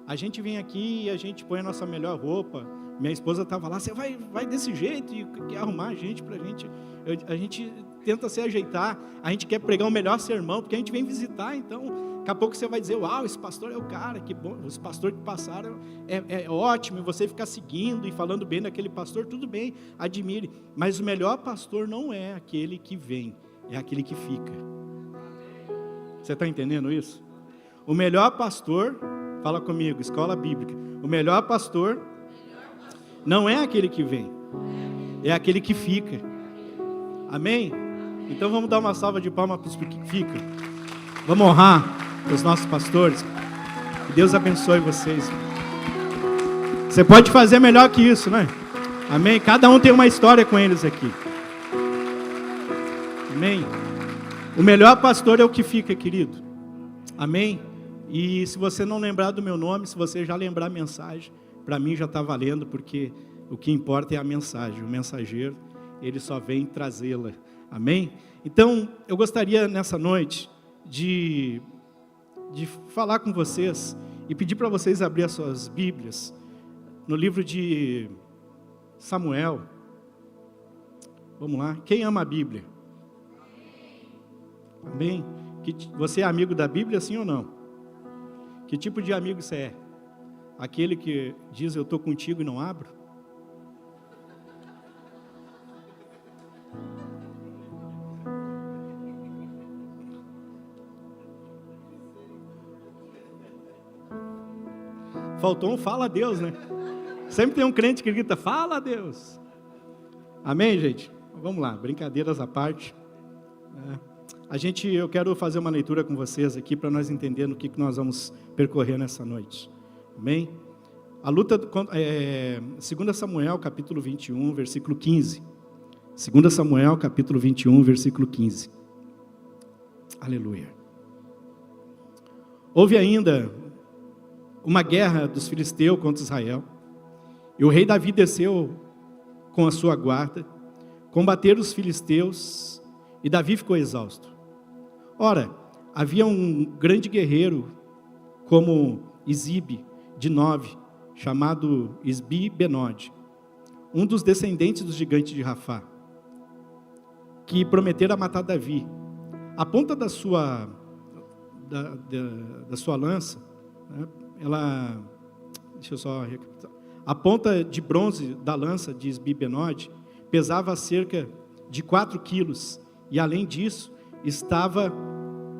A gente vem aqui e a gente põe a nossa melhor roupa. Minha esposa estava lá, você vai desse jeito e quer arrumar a gente para a gente. A gente tenta se ajeitar, a gente quer pregar o melhor sermão, porque a gente vem visitar, então, daqui a pouco você vai dizer, uau, esse pastor é o cara, que bom, os pastores que passaram é ótimo, e você ficar seguindo e falando bem daquele pastor, tudo bem, admire, mas o melhor pastor não é aquele que vem, é aquele que fica. Você está entendendo isso? O melhor pastor, fala comigo, escola bíblica, o melhor pastor não é aquele que vem, é aquele que fica. Amém? Então vamos dar uma salva de palmas para os que ficam. Vamos honrar os nossos pastores. Que Deus abençoe vocês. Você pode fazer melhor que isso, né? Amém? Cada um tem uma história com eles aqui. Amém? O melhor pastor é o que fica, querido. Amém? E se você não lembrar do meu nome, se você já lembrar a mensagem, para mim já está valendo, porque o que importa é a mensagem. O mensageiro, ele só vem trazê-la. Amém? Então, eu gostaria nessa noite de falar com vocês e pedir para vocês abrir as suas Bíblias no livro de Samuel. Vamos lá. Quem ama a Bíblia? Amém? Você é amigo da Bíblia, sim ou não? Que tipo de amigo você é? Aquele que diz, eu estou contigo e não abro? Faltou um fala a Deus, né? Sempre tem um crente que grita, fala a Deus. Amém, gente? Vamos lá, brincadeiras à parte. Eu quero fazer uma leitura com vocês aqui para nós entendermos o que nós vamos percorrer nessa noite. Amém? A luta, 2 Samuel, capítulo 21, versículo 15. 2 Samuel, capítulo 21, versículo 15. Aleluia. Houve ainda uma guerra dos filisteus contra Israel, e o rei Davi desceu com a sua guarda, combater os filisteus, e Davi ficou exausto. Ora, havia um grande guerreiro, como Isibe, de Nove, chamado Isbi-Benode, um dos descendentes dos gigantes de Rafá, que prometera matar Davi. A ponta da sua lança, né, a ponta de bronze da lança de Isbi-Benode pesava cerca de 4 quilos, e além disso, estava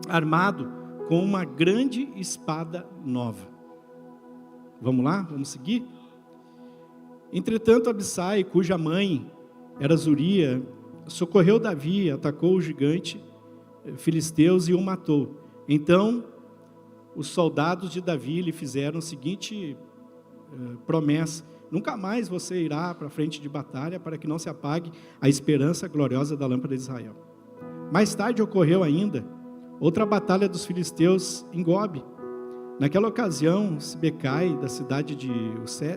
armado com uma grande espada nova. Vamos lá? Vamos seguir? Entretanto, Abissai, cuja mãe era Zuria, socorreu Davi, atacou o gigante filisteus e o matou. Então, os soldados de Davi lhe fizeram a seguinte promessa: nunca mais você irá para a frente de batalha, para que não se apague a esperança gloriosa da lâmpada de Israel. Mais tarde ocorreu ainda outra batalha dos filisteus em Gobe. Naquela ocasião, Sibecai, da cidade de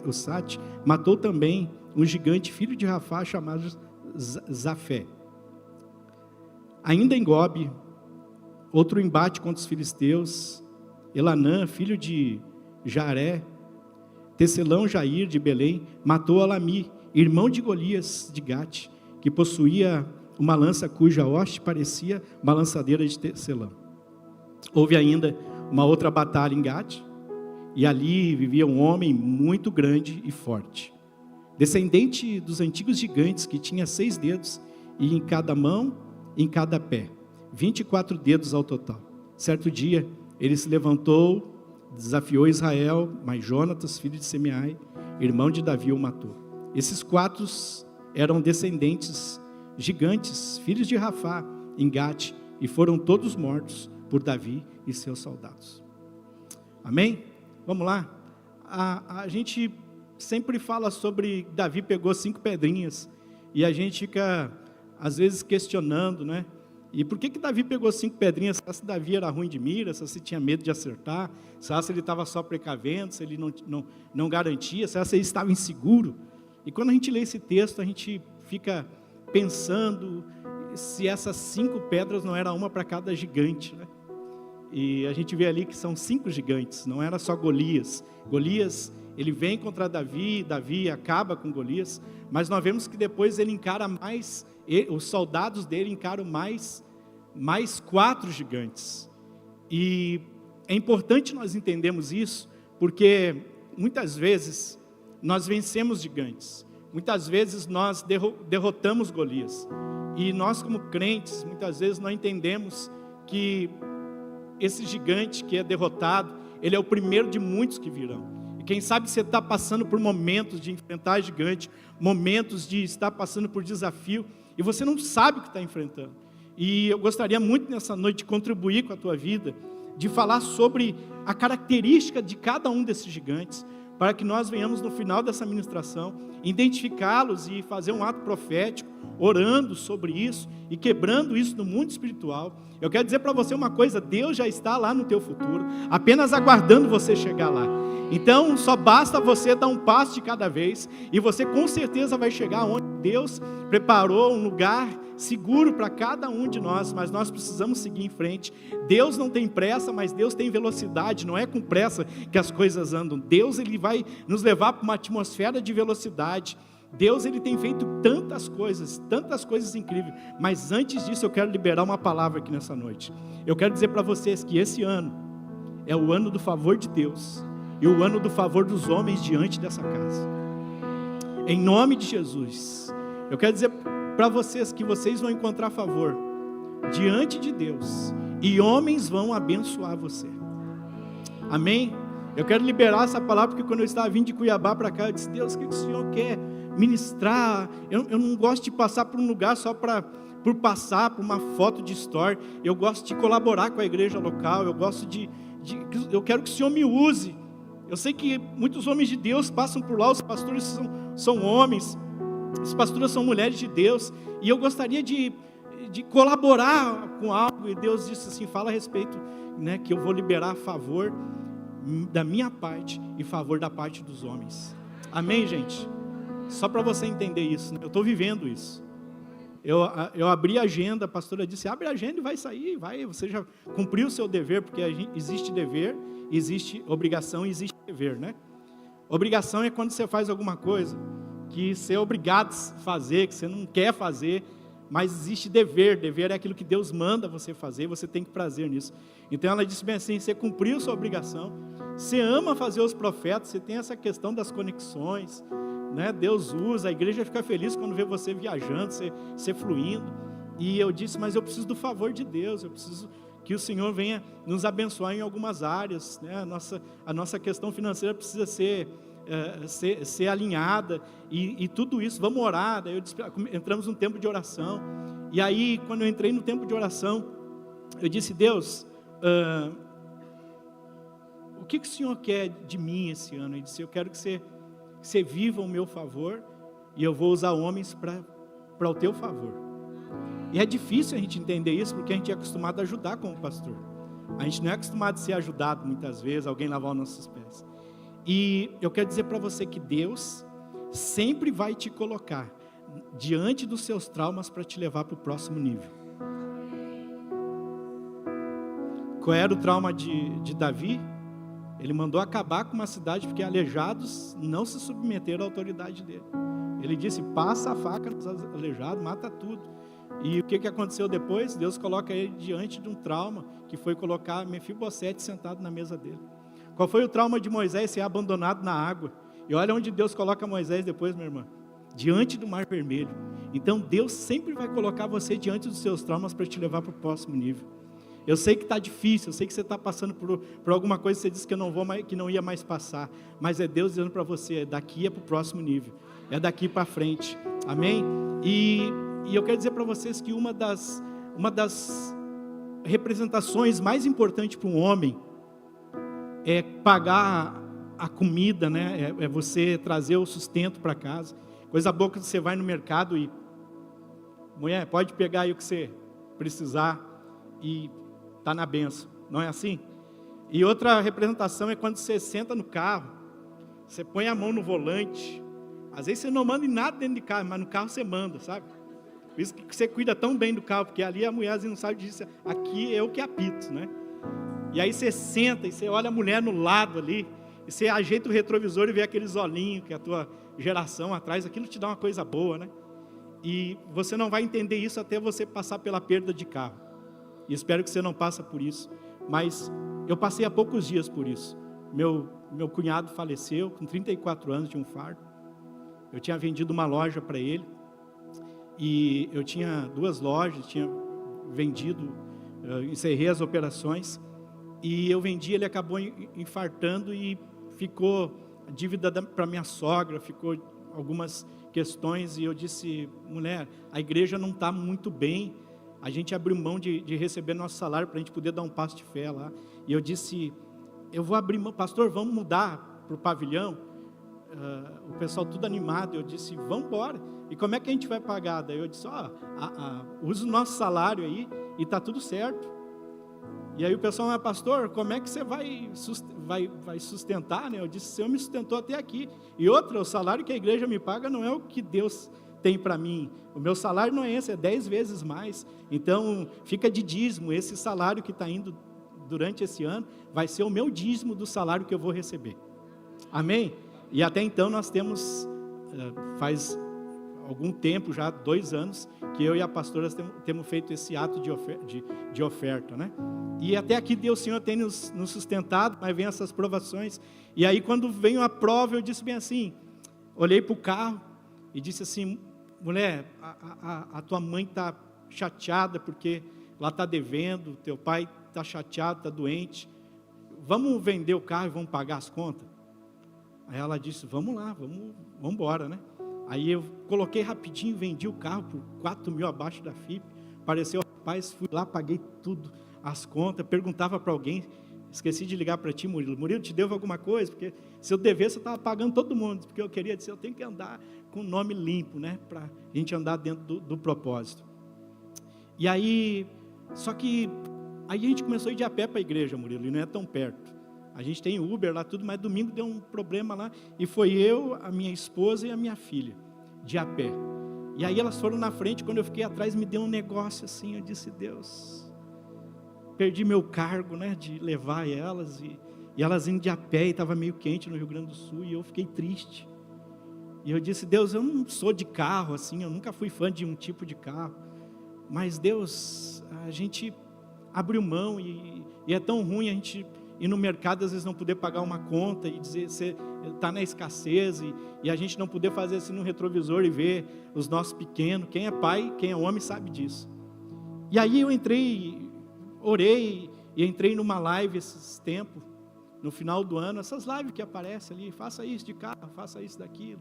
Usate, matou também um gigante filho de Rafá chamado Zafé. Ainda em Gobe, outro embate contra os filisteus. Elanã, filho de Jaré, Tecelão Jair de Belém, matou Alami, irmão de Golias de Gate, que possuía uma lança cuja hoste parecia uma lançadeira de tecelão. Houve ainda uma outra batalha em Gate, e ali vivia um homem muito grande e forte, descendente dos antigos gigantes, que tinha 6 dedos, e em cada mão, em cada pé, 24 dedos ao total. Certo dia, ele se levantou, desafiou Israel, mas Jonatas, filho de Semeai, irmão de Davi, o matou. Esses 4 eram descendentes gigantes, filhos de Rafá, em Gate, e foram todos mortos por Davi e seus soldados. Amém? Vamos lá? A gente sempre fala sobre Davi pegou 5 pedrinhas E a gente fica, às vezes, questionando, né? E por que Davi pegou 5 pedrinhas? Se Davi era ruim de mira, se tinha medo de acertar, se ele estava só precavendo, se ele não garantia, se ele estava inseguro. E quando a gente lê esse texto, a gente fica pensando se essas 5 pedras não era uma para cada gigante, né? E a gente vê ali que são 5 gigantes, não era só Golias. Golias, ele vem contra Davi, Davi acaba com Golias, mas nós vemos que depois ele encara mais, os soldados dele encaram mais 4 gigantes. E é importante nós entendermos isso, porque muitas vezes nós vencemos gigantes, muitas vezes nós derrotamos Golias, e nós como crentes, muitas vezes não entendemos que esse gigante que é derrotado, ele é o primeiro de muitos que virão. E quem sabe você está passando por momentos de enfrentar gigante, momentos de estar passando por desafio, e você não sabe o que está enfrentando. E eu gostaria muito nessa noite de contribuir com a tua vida, de falar sobre a característica de cada um desses gigantes, para que nós venhamos no final dessa ministração, identificá-los e fazer um ato profético, orando sobre isso e quebrando isso no mundo espiritual. Eu quero dizer para você uma coisa: Deus já está lá no teu futuro, apenas aguardando você chegar lá. Então só basta você dar um passo de cada vez, e você com certeza vai chegar onde Deus preparou um lugar seguro para cada um de nós, mas nós precisamos seguir em frente. Deus não tem pressa, mas Deus tem velocidade. Não é com pressa que as coisas andam. Deus, ele vai nos levar para uma atmosfera de velocidade. Deus, ele tem feito tantas coisas incríveis, mas antes disso eu quero liberar uma palavra aqui nessa noite. Eu quero dizer para vocês que esse ano é o ano do favor de Deus e o ano do favor dos homens diante dessa casa. Em nome de Jesus, eu quero dizer para vocês que vocês vão encontrar favor diante de Deus, e homens vão abençoar você. Amém? Eu quero liberar essa palavra, porque quando eu estava vindo de Cuiabá para cá, eu disse: Deus, o que o Senhor quer ministrar? Eu não gosto de passar por um lugar só por passar por uma foto de story. Eu gosto de colaborar com a igreja local. Eu quero que o Senhor me use. Eu sei que muitos homens de Deus passam por lá, os pastores são homens, as pastoras são mulheres de Deus, e eu gostaria de colaborar com algo, e Deus disse assim: fala a respeito, né, que eu vou liberar a favor da minha parte e favor da parte dos homens. Amém, gente? Só para você entender isso, né? Eu estou vivendo isso. Eu abri a agenda, a pastora disse: abre a agenda e vai sair, você já cumpriu o seu dever, porque existe dever, existe obrigação e existe dever, né? Obrigação é quando você faz alguma coisa que você é obrigado a fazer, que você não quer fazer, mas existe dever. Dever é aquilo que Deus manda você fazer, você tem que prazer nisso. Então ela disse bem assim: você cumpriu sua obrigação, você ama fazer os profetas, você tem essa questão das conexões, né? Deus usa, a igreja fica feliz quando vê você viajando, você fluindo. E eu disse: mas eu preciso do favor de Deus, eu preciso que o Senhor venha nos abençoar em algumas áreas, né? A nossa questão financeira precisa ser alinhada, e tudo isso, vamos orar. Daí entramos num tempo de oração, e aí quando eu entrei no tempo de oração, eu disse: Deus, o que o Senhor quer de mim esse ano? Ele disse: eu quero que você viva o meu favor, e eu vou usar homens para o teu favor. E é difícil a gente entender isso, porque a gente é acostumado a ajudar como pastor, a gente não é acostumado a ser ajudado muitas vezes, alguém lavar os nossos pés. E eu quero dizer para você que Deus sempre vai te colocar diante dos seus traumas para te levar para o próximo nível. Qual era o trauma de Davi? Ele mandou acabar com uma cidade porque aleijados não se submeteram à autoridade dele. Ele disse: passa a faca nos aleijados, mata tudo. E o que aconteceu depois? Deus coloca ele diante de um trauma, que foi colocar Mefibosete sentado na mesa dele. Qual foi o trauma de Moisés? Ser abandonado na água. E olha onde Deus coloca Moisés depois, minha irmã: diante do Mar Vermelho. Então Deus sempre vai colocar você diante dos seus traumas para te levar para o próximo nível. Eu sei que está difícil, eu sei que você está passando por alguma coisa que você disse que que não ia mais passar, mas é Deus dizendo para você: daqui é para o próximo nível, é daqui para frente. Amém? E eu quero dizer para vocês que uma das representações mais importantes para um homem é pagar a comida, né? É você trazer o sustento para casa. Coisa boa que você vai no mercado mulher, pode pegar aí o que você precisar e está na bênção. Não é assim? E outra representação é quando você senta no carro, você põe a mão no volante. Às vezes você não manda em nada dentro de carro, mas no carro você manda, sabe? Por isso que você cuida tão bem do carro, porque ali a mulher às vezes não sabe disso. Aqui é eu que apito, né? E aí você senta e você olha a mulher no lado ali, e você ajeita o retrovisor e vê aqueles olhinhos que é a tua geração atrás, aquilo te dá uma coisa boa, né? E você não vai entender isso até você passar pela perda de carro. E espero que você não passe por isso. Mas eu passei há poucos dias por isso. Meu cunhado faleceu com 34 anos de um fardo. Eu tinha vendido uma loja para ele. E eu tinha 2 lojas, tinha vendido, encerrei as operações. E eu vendi, ele acabou infartando e ficou dívida para minha sogra, ficou algumas questões. E eu disse, mulher, a igreja não está muito bem. A gente abriu mão de receber nosso salário para a gente poder dar um passo de fé lá. E eu disse, eu vou abrir mão, pastor, vamos mudar para o pavilhão? O pessoal tudo animado. Eu disse, vamos embora. E como é que a gente vai pagar? Daí eu disse, usa o nosso salário aí e está tudo certo. E aí o pessoal, mas pastor, como é que você vai sustentar? Né? Eu disse, o Senhor me sustentou até aqui. E outra, o salário que a igreja me paga não é o que Deus tem para mim. O meu salário não é esse, é 10 vezes mais. Então, fica de dízimo. Esse salário que está indo durante esse ano vai ser o meu dízimo do salário que eu vou receber. Amém? E até então nós temos, faz algum tempo, já 2 anos, que eu e a pastora temos feito esse ato de oferta, né? E até aqui Deus, Senhor, tem nos sustentado, mas vem essas provações. E aí quando veio a prova, eu disse bem assim, olhei para o carro e disse assim, mulher, a tua mãe está chateada porque lá está devendo, teu pai está chateado, está doente, vamos vender o carro e vamos pagar as contas? Aí ela disse, vamos lá, vamos embora, né? Aí eu coloquei rapidinho, vendi o carro por 4 mil abaixo da FIP, apareceu o rapaz, fui lá, paguei tudo, as contas, perguntava para alguém, esqueci de ligar para ti, Murilo, te devo alguma coisa? Porque se eu devesse, eu estava pagando todo mundo, porque eu queria dizer, eu tenho que andar com o nome limpo, né? Para a gente andar dentro do propósito. E aí, só que, aí a gente começou a ir de a pé para a igreja, Murilo, e não é tão perto. A gente tem Uber lá, tudo, mas domingo deu um problema lá, e foi eu, a minha esposa e a minha filha, de a pé. E aí elas foram na frente, quando eu fiquei atrás, me deu um negócio assim, eu disse, Deus, perdi meu cargo, né, de levar elas, e elas indo de a pé, e estava meio quente no Rio Grande do Sul, e eu fiquei triste. E eu disse, Deus, eu não sou de carro, assim, eu nunca fui fã de um tipo de carro, mas Deus, a gente abriu mão, e é tão ruim a gente ir no mercado, às vezes não poder pagar uma conta, e dizer, você está na escassez, e a gente não poder fazer assim no retrovisor, e ver os nossos pequenos, quem é pai, quem é homem sabe disso. E aí eu entrei, orei, e entrei numa live esses tempos, no final do ano, essas lives que aparecem ali, faça isso de carro, faça isso daquilo.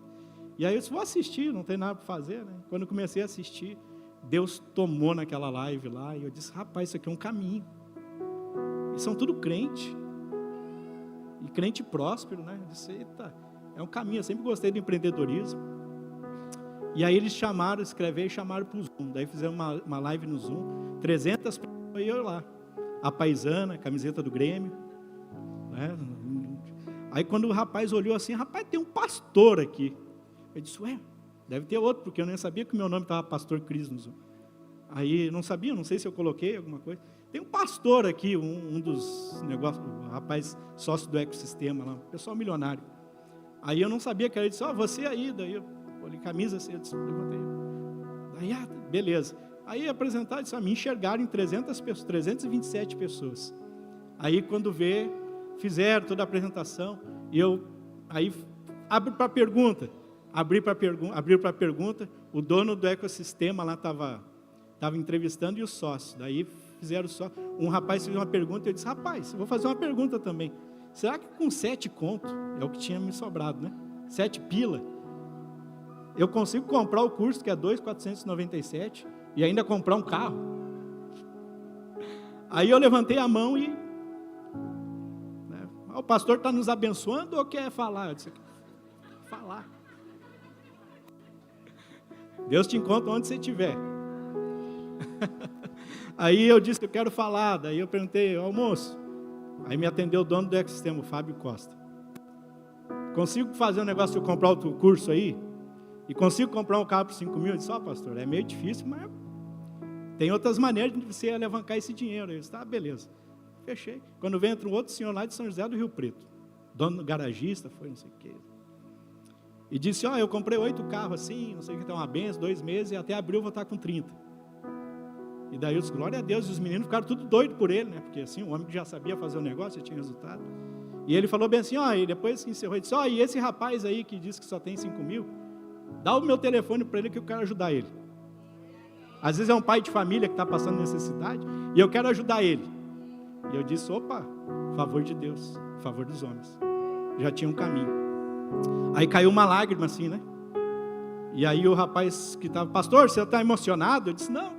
E aí eu disse, vou assistir, não tem nada para fazer, né? Quando eu comecei a assistir, Deus tomou naquela live lá, e eu disse, rapaz, isso aqui é um caminho. E são tudo crente, e crente próspero, né? Eu disse, eita, é um caminho, eu sempre gostei do empreendedorismo. E aí eles escreveram e chamaram para o Zoom, daí fizeram uma live no Zoom, 300 pessoas, e eu lá, a paisana, camiseta do Grêmio, né? Aí quando o rapaz olhou assim, rapaz, tem um pastor aqui. Eu disse, ué, deve ter outro, porque eu nem sabia que o meu nome estava Pastor Cris no Zoom. Aí, não sabia, não sei se eu coloquei alguma coisa. Tem um pastor aqui, um dos negócios, o rapaz sócio do ecossistema lá, pessoal milionário. Aí eu não sabia que era, ele disse, você aí, daí eu olhei camisa assim, eu disse, levantei. Daí, beleza. Aí apresentaram, disse, me enxergaram em 300 pessoas, 327 pessoas. Aí quando fizeram toda a apresentação, e aí abri para pergunta, o dono do ecossistema lá estava entrevistando e o sócio, daí fizeram só, um rapaz fez uma pergunta, eu disse, rapaz, eu vou fazer uma pergunta também, será que com 7 conto, é o que tinha me sobrado, né, 7 pila, eu consigo comprar o curso que é 2.497 e ainda comprar um carro? Aí eu levantei a mão e, né, o pastor está nos abençoando ou quer falar? Eu disse, falar. Deus te encontra onde você estiver. Aí eu disse que eu quero falar, daí eu perguntei, almoço. Aí me atendeu o dono do ecossistema, o Fábio Costa. Consigo fazer um negócio de eu comprar outro curso aí? E consigo comprar um carro por 5 mil? Eu disse, pastor, é meio difícil, mas tem outras maneiras de você alavancar esse dinheiro. Eu disse, tá, beleza. Fechei. Quando vem, entra um outro senhor lá de São José do Rio Preto, dono do garagista, foi não sei o quê. E disse, eu comprei 8 carros assim, não sei o que, tem uma benção, 2 meses, e até abril eu vou estar com 30. E daí eu disse, glória a Deus, e os meninos ficaram tudo doidos por ele, né? Porque assim, um homem que já sabia fazer o negócio, já tinha resultado. E ele falou bem assim, e depois que encerrou, ele disse, e esse rapaz aí que diz que só tem 5 mil, dá o meu telefone para ele que eu quero ajudar ele. Às vezes é um pai de família que está passando necessidade, e eu quero ajudar ele. E eu disse, favor de Deus, favor dos homens. Já tinha um caminho. Aí caiu uma lágrima assim, né? E aí o rapaz que estava, pastor, você está emocionado? Eu disse, não,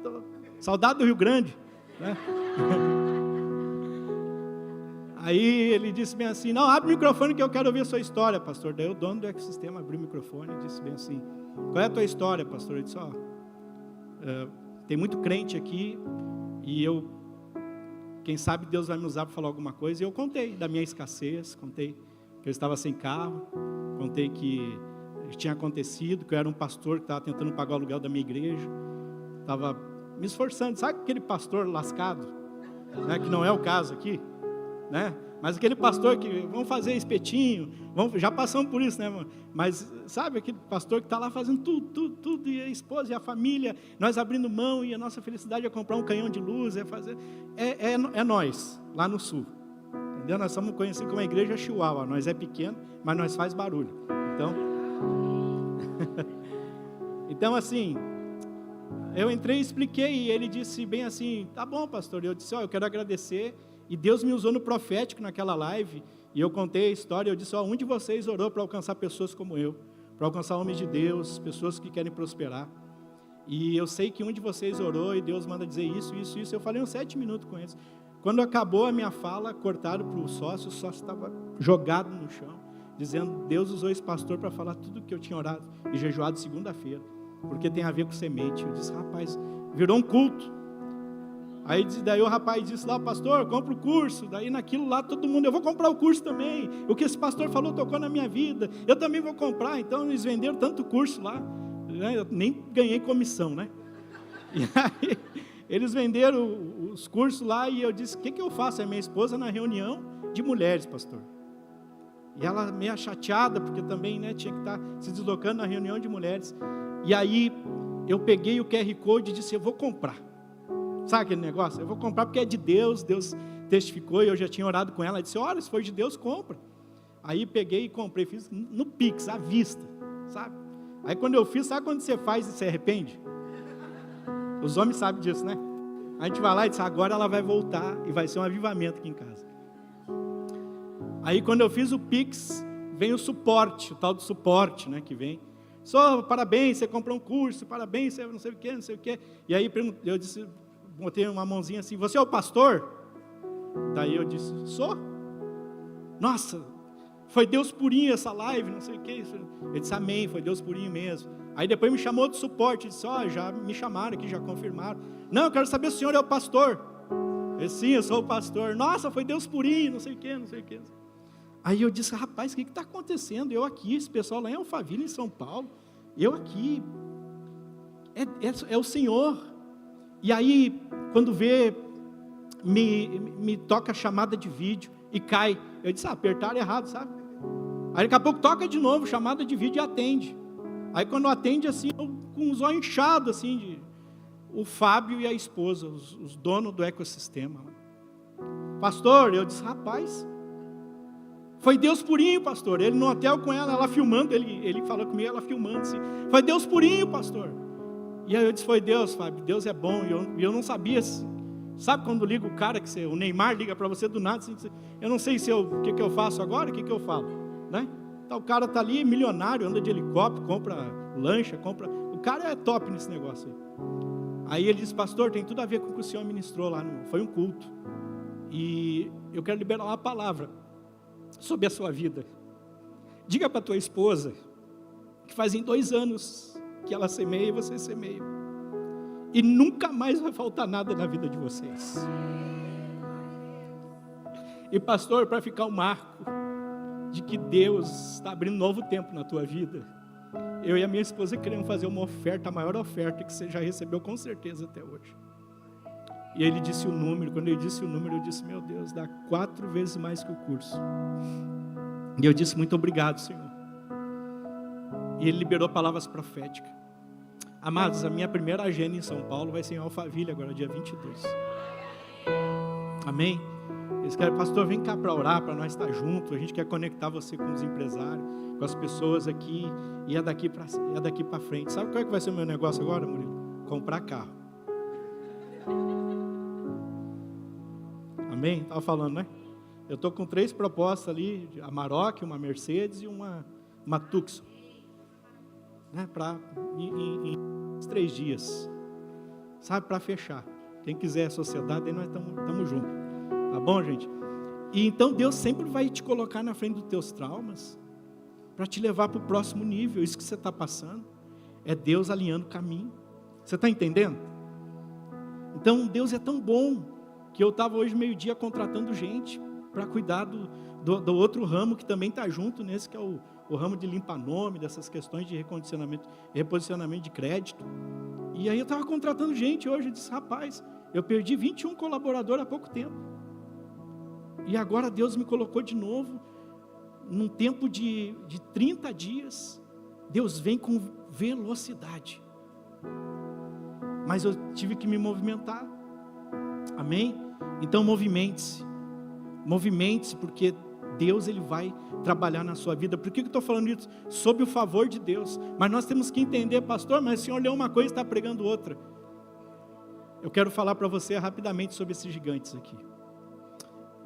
saudade do Rio Grande, né? Aí ele disse bem assim, não, abre o microfone que eu quero ouvir a sua história, pastor. Daí o dono do ecossistema abriu o microfone e disse bem assim, qual é a tua história, pastor? Eu disse, tem muito crente aqui e quem sabe Deus vai me usar para falar alguma coisa. E eu contei da minha escassez, contei que eu estava sem carro, contei que tinha acontecido, que eu era um pastor que estava tentando pagar o aluguel da minha igreja, estava me esforçando, sabe aquele pastor lascado, né, que não é o caso aqui, né? Mas aquele pastor que, vamos fazer espetinho, já passamos por isso, né, mano? Mas sabe aquele pastor que está lá fazendo tudo, e a esposa e a família, nós abrindo mão, e a nossa felicidade é comprar um canhão de luz, é nós, lá no sul, entendeu? Nós somos conhecidos como a igreja Chihuahua, nós é pequeno, mas nós faz barulho, então assim, eu entrei e expliquei, e ele disse bem assim, tá bom, pastor, eu disse, eu quero agradecer, e Deus me usou no profético naquela live, e eu contei a história, eu disse, um de vocês orou para alcançar pessoas como eu, para alcançar homens de Deus, pessoas que querem prosperar, e eu sei que um de vocês orou, e Deus manda dizer isso, eu falei uns 7 minutos com eles. Quando acabou a minha fala, cortaram para o sócio estava jogado no chão, dizendo, Deus usou esse pastor para falar tudo que eu tinha orado e jejuado segunda-feira, porque tem a ver com semente. Eu disse, rapaz, virou um culto. Aí daí o rapaz disse lá, pastor, compra o curso. Daí naquilo lá, todo mundo, eu vou comprar o curso também. O que esse pastor falou tocou na minha vida. Eu também vou comprar. Então eles venderam tanto curso lá, né? Eu nem ganhei comissão, né? E aí eles venderam os cursos lá e eu disse, o que eu faço? É minha esposa na reunião de mulheres, pastor. E ela meio chateada, porque também, né, tinha que estar se deslocando na reunião de mulheres. E aí eu peguei o QR Code e disse, eu vou comprar. Sabe aquele negócio? Eu vou comprar porque é de Deus, Deus testificou, e eu já tinha orado com ela, disse, olha, se for de Deus, compra. Aí peguei e comprei, fiz no Pix, à vista, sabe? Aí quando eu fiz, sabe quando você faz e se arrepende? Os homens sabem disso, né? A gente vai lá e diz, agora ela vai voltar, e vai ser um avivamento aqui em casa. Aí quando eu fiz o Pix, vem o suporte, o tal do suporte, né, que vem. Parabéns, você comprou um curso, parabéns, você não sei o que. E aí eu disse, botei uma mãozinha assim, você é o pastor? Daí eu disse, sou. Nossa, foi Deus purinho essa live, não sei o que. Ele disse, amém, foi Deus purinho mesmo. Aí depois me chamou de suporte, disse, já me chamaram aqui, já confirmaram. Não, eu quero saber se o senhor é o pastor. Eu disse, sim, eu sou o pastor. Nossa, foi Deus purinho, não sei o que. Aí eu disse, rapaz, o que está acontecendo? Eu aqui, esse pessoal lá em Alphaville, em São Paulo, eu aqui, é o Senhor. E aí, quando vê, me toca a chamada de vídeo e cai. Eu disse, apertaram errado, sabe? Aí daqui a pouco toca de novo, chamada de vídeo e atende. Aí quando atende assim, eu, com os olhos inchados assim, o Fábio e a esposa, os donos do ecossistema. Pastor, eu disse, rapaz, foi Deus purinho, pastor. Ele no hotel com ela filmando, ele falou comigo, ela filmando assim, foi Deus purinho, pastor. E aí eu disse, foi Deus, Fábio, Deus é bom. E eu não sabia, sabe quando liga o cara, o Neymar liga para você do nada, assim, eu não sei o que eu faço agora, o que eu falo, né? Então o cara está ali, milionário, anda de helicóptero, compra lancha, o cara é top nesse negócio aí. Aí ele disse, pastor, tem tudo a ver com o que o senhor ministrou lá, foi um culto, e eu quero liberar uma palavra sobre a sua vida. Diga para a tua esposa, que fazem 2 anos que ela semeia e você semeia, e nunca mais vai faltar nada na vida de vocês. E pastor, para ficar um marco de que Deus está abrindo um novo tempo na tua vida, eu e a minha esposa queremos fazer uma oferta, a maior oferta que você já recebeu com certeza até hoje. E ele disse o número. Quando ele disse o número, eu disse: meu Deus, dá 4 vezes mais que o curso. E eu disse: muito obrigado, Senhor. E ele liberou palavras proféticas. Amados, a minha primeira agenda em São Paulo vai ser em Alphaville agora, dia 22. Amém? Eles querem: pastor, vem cá para orar, para nós estar juntos. A gente quer conectar você com os empresários, com as pessoas aqui, e é daqui para frente. Sabe qual é que vai ser o meu negócio agora, Murilo? Comprar carro. Amém? Estava falando, né? Eu estou com 3 propostas ali, a Amarok, uma Mercedes e uma Tucson, né? Para em 3 dias, sabe, para fechar. Quem quiser a sociedade, aí nós estamos juntos, tá bom, gente? E então Deus sempre vai te colocar na frente dos teus traumas, para te levar para o próximo nível. Isso que você está passando é Deus alinhando o caminho. Você está entendendo? Então Deus é tão bom, que eu estava hoje meio-dia contratando gente para cuidar do outro ramo que também está junto nesse, que é o ramo de limpa-nome, dessas questões de reposicionamento de crédito. E aí eu estava contratando gente hoje. Eu disse: rapaz, eu perdi 21 colaboradores há pouco tempo, e agora Deus me colocou de novo num tempo de 30 dias. Deus vem com velocidade, mas eu tive que me movimentar. Amém? Então movimente-se, porque Deus, Ele vai trabalhar na sua vida. Por que eu estou falando isso? Sob o favor de Deus. Mas nós temos que entender: pastor, mas o senhor leu uma coisa e está pregando outra. Eu quero falar para você rapidamente sobre esses gigantes aqui.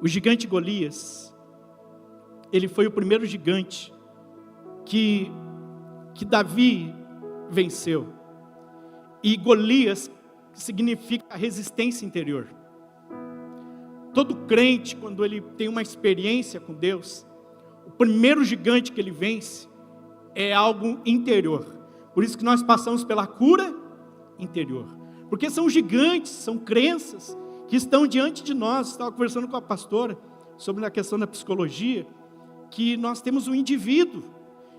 O gigante Golias, ele foi o primeiro gigante que Davi venceu. E Golias significa resistência interior. Todo crente, quando ele tem uma experiência com Deus, o primeiro gigante que ele vence é algo interior. Por isso que nós passamos pela cura interior, porque são gigantes, são crenças que estão diante de nós. Estava conversando com a pastora sobre a questão da psicologia, que nós temos um indivíduo,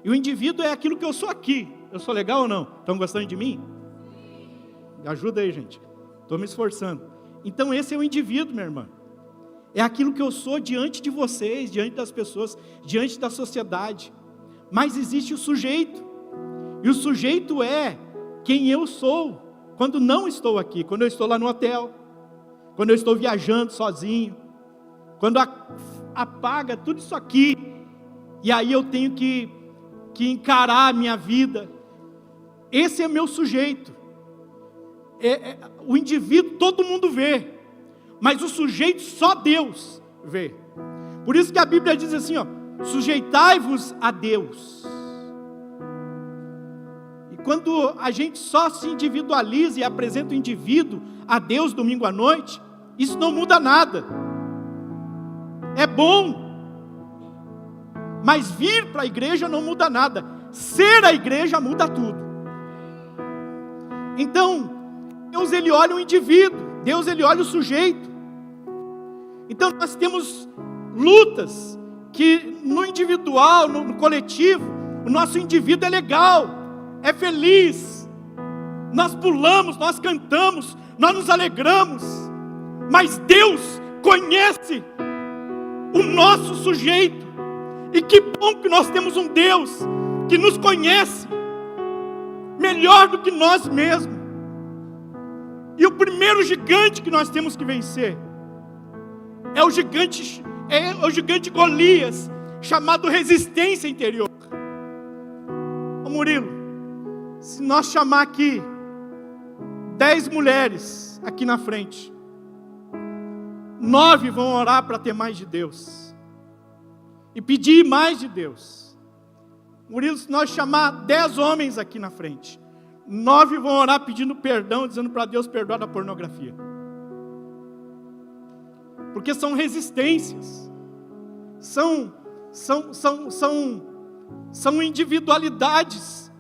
e o indivíduo é aquilo que eu sou aqui. Eu sou legal ou não? Estão gostando de mim? Me ajuda aí, gente, estou me esforçando. Então esse é o indivíduo, minha irmã. É aquilo que eu sou diante de vocês, diante das pessoas, diante da sociedade. Mas existe o sujeito, e o sujeito é quem eu sou quando não estou aqui, quando eu estou lá no hotel, quando eu estou viajando sozinho, quando apaga tudo isso aqui, e aí eu tenho que encarar a minha vida. Esse é meu sujeito. O indivíduo todo mundo vê, mas o sujeito só Deus vê. Por isso que a Bíblia diz assim, sujeitai-vos a Deus. E quando a gente só se individualiza e apresenta o indivíduo a Deus domingo à noite, isso não muda nada. É bom, mas vir para a igreja não muda nada. Ser a igreja muda tudo. Então Deus, Ele olha o indivíduo, Deus, Ele olha o sujeito. Então nós temos lutas que no individual, no coletivo, o nosso indivíduo é legal, é feliz, nós pulamos, nós cantamos, nós nos alegramos, mas Deus conhece o nosso sujeito. E que bom que nós temos um Deus que nos conhece melhor do que nós mesmos. E o primeiro gigante que nós temos que vencer é o gigante Golias, chamado resistência interior. Ô Murilo, se nós chamar aqui 10 mulheres aqui na frente, 9 vão orar para ter mais de Deus e pedir mais de Deus. Murilo, se nós chamar 10 homens aqui na frente, 9 vão orar pedindo perdão, dizendo para Deus perdoar da pornografia. Porque são resistências, são individualidades,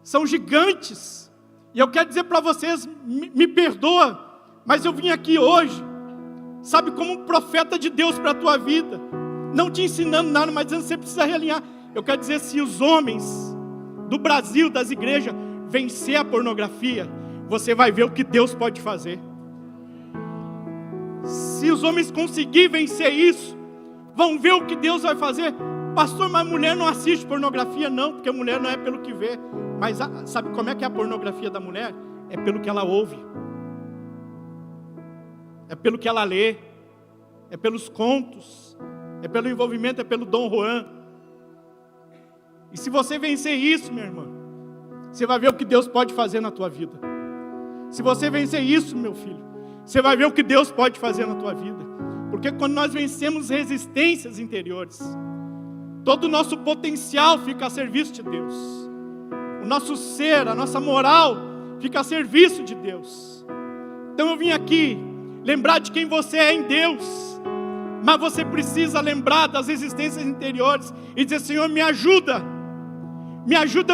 são gigantes E eu quero dizer para vocês, me perdoa, mas eu vim aqui hoje, sabe, como um profeta de Deus para a tua vida, não te ensinando nada, mas dizendo que você precisa realinhar. Eu quero dizer, se os homens do Brasil, das igrejas, vencer a pornografia, você vai ver o que Deus pode fazer. Se os homens conseguirem vencer isso, vão ver o que Deus vai fazer. Pastor, mas mulher não assiste pornografia? Não, porque a mulher não é pelo que vê. Mas sabe como é que é a pornografia da mulher? É pelo que ela ouve, é pelo que ela lê, é pelos contos, é pelo envolvimento, é pelo Dom Juan. E se você vencer isso, minha irmã, você vai ver o que Deus pode fazer na tua vida. Se você vencer isso, meu filho, você vai ver o que Deus pode fazer na tua vida. Porque quando nós vencemos resistências interiores, todo o nosso potencial fica a serviço de Deus. O nosso ser, a nossa moral fica a serviço de Deus. Então eu vim aqui lembrar de quem você é em Deus, mas você precisa lembrar das resistências interiores e dizer: Senhor, me ajuda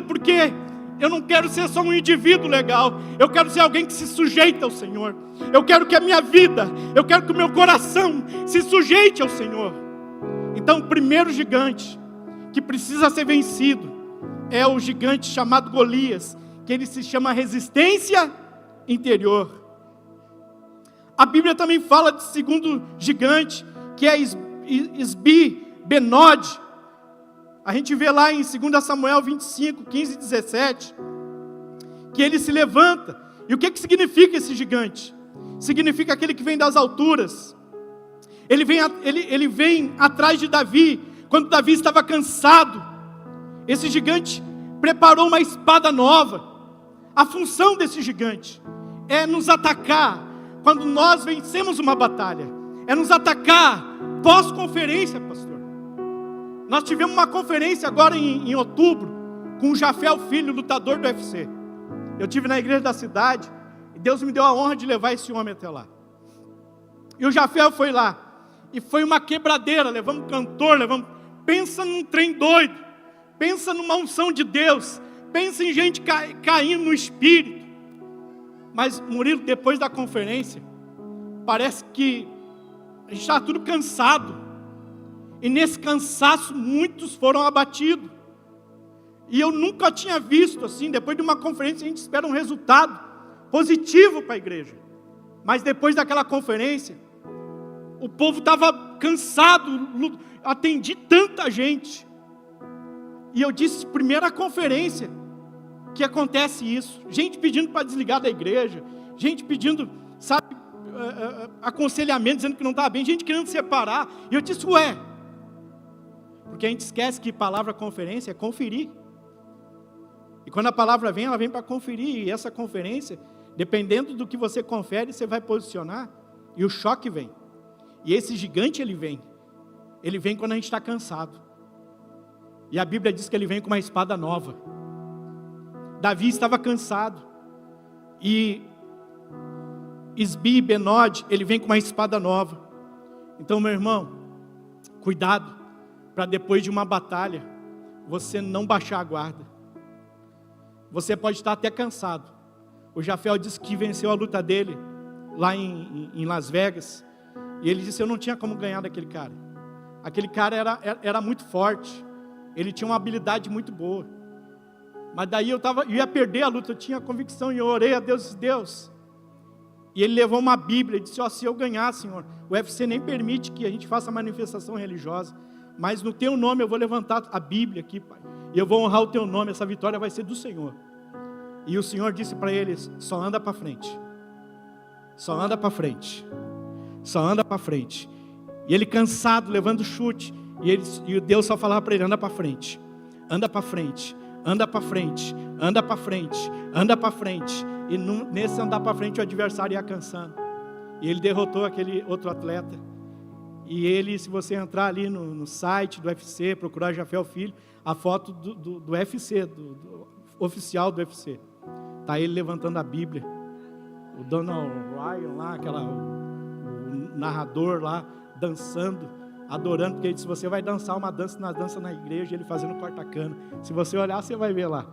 porque eu não quero ser só um indivíduo legal, eu quero ser alguém que se sujeita ao Senhor. Eu quero que a minha vida, eu quero que o meu coração se sujeite ao Senhor. Então o primeiro gigante que precisa ser vencido é o gigante chamado Golias, que ele se chama resistência interior. A Bíblia também fala de segundo gigante, que é Isbi-Benod. A gente vê lá em 2 Samuel 25, 15 e 17, que ele se levanta. E o que significa esse gigante? Significa aquele que vem das alturas. Ele vem atrás de Davi, quando Davi estava cansado. Esse gigante preparou uma espada nova. A função desse gigante é nos atacar quando nós vencemos uma batalha. É nos atacar pós-conferência, pastor. Nós tivemos uma conferência agora em outubro, com o Jafel Filho, lutador do UFC. Eu estive na igreja da cidade, e Deus me deu a honra de levar esse homem até lá. E o Jafel foi lá, e foi uma quebradeira, levamos cantor, pensa num trem doido, pensa numa unção de Deus, pensa em gente caindo no espírito. Mas, Murilo, depois da conferência, parece que a gente estava tudo cansado. E nesse cansaço, muitos foram abatidos. E eu nunca tinha visto assim, depois de uma conferência, a gente espera um resultado positivo para a igreja. Mas depois daquela conferência, o povo estava cansado, atendi tanta gente. E eu disse, primeira conferência que acontece isso. Gente pedindo para desligar da igreja, gente pedindo, sabe, aconselhamento, dizendo que não estava bem, gente querendo separar. E eu disse, ué, porque a gente esquece que palavra conferência é conferir. E quando a palavra vem, ela vem para conferir. E essa conferência, dependendo do que você confere, você vai posicionar. E o choque vem. E esse gigante, ele vem. Ele vem quando a gente está cansado. E a Bíblia diz que ele vem com uma espada nova. Davi estava cansado. E Isbi-Benod, ele vem com uma espada nova. Então, meu irmão, cuidado, para depois de uma batalha, você não baixar a guarda. Você pode estar até cansado. O Jafel disse que venceu a luta dele, lá em Las Vegas, e ele disse, eu não tinha como ganhar daquele cara. Aquele cara era muito forte, ele tinha uma habilidade muito boa. Mas daí eu ia perder a luta, eu tinha convicção, e eu orei a Deus, Deus. E ele levou uma Bíblia, e disse, se eu ganhar, Senhor, o UFC nem permite que a gente faça manifestação religiosa, mas no teu nome eu vou levantar a Bíblia aqui, Pai, e eu vou honrar o teu nome, essa vitória vai ser do Senhor. E o Senhor disse para eles, só anda para frente, só anda para frente, só anda para frente. E ele cansado, levando chute, e Deus só falava para ele, anda para frente, anda para frente, anda para frente, anda para frente, anda para frente. E nesse andar para frente o adversário ia cansando. E ele derrotou aquele outro atleta. E ele, se você entrar ali no site do UFC, procurar Jafel Filho, a foto do UFC, do oficial do UFC. Está ele levantando a Bíblia. O Donald Ryan lá, o narrador lá, dançando, adorando, porque ele disse, você vai dançar uma dança na igreja, ele fazendo corta-cana. Se você olhar, você vai ver lá.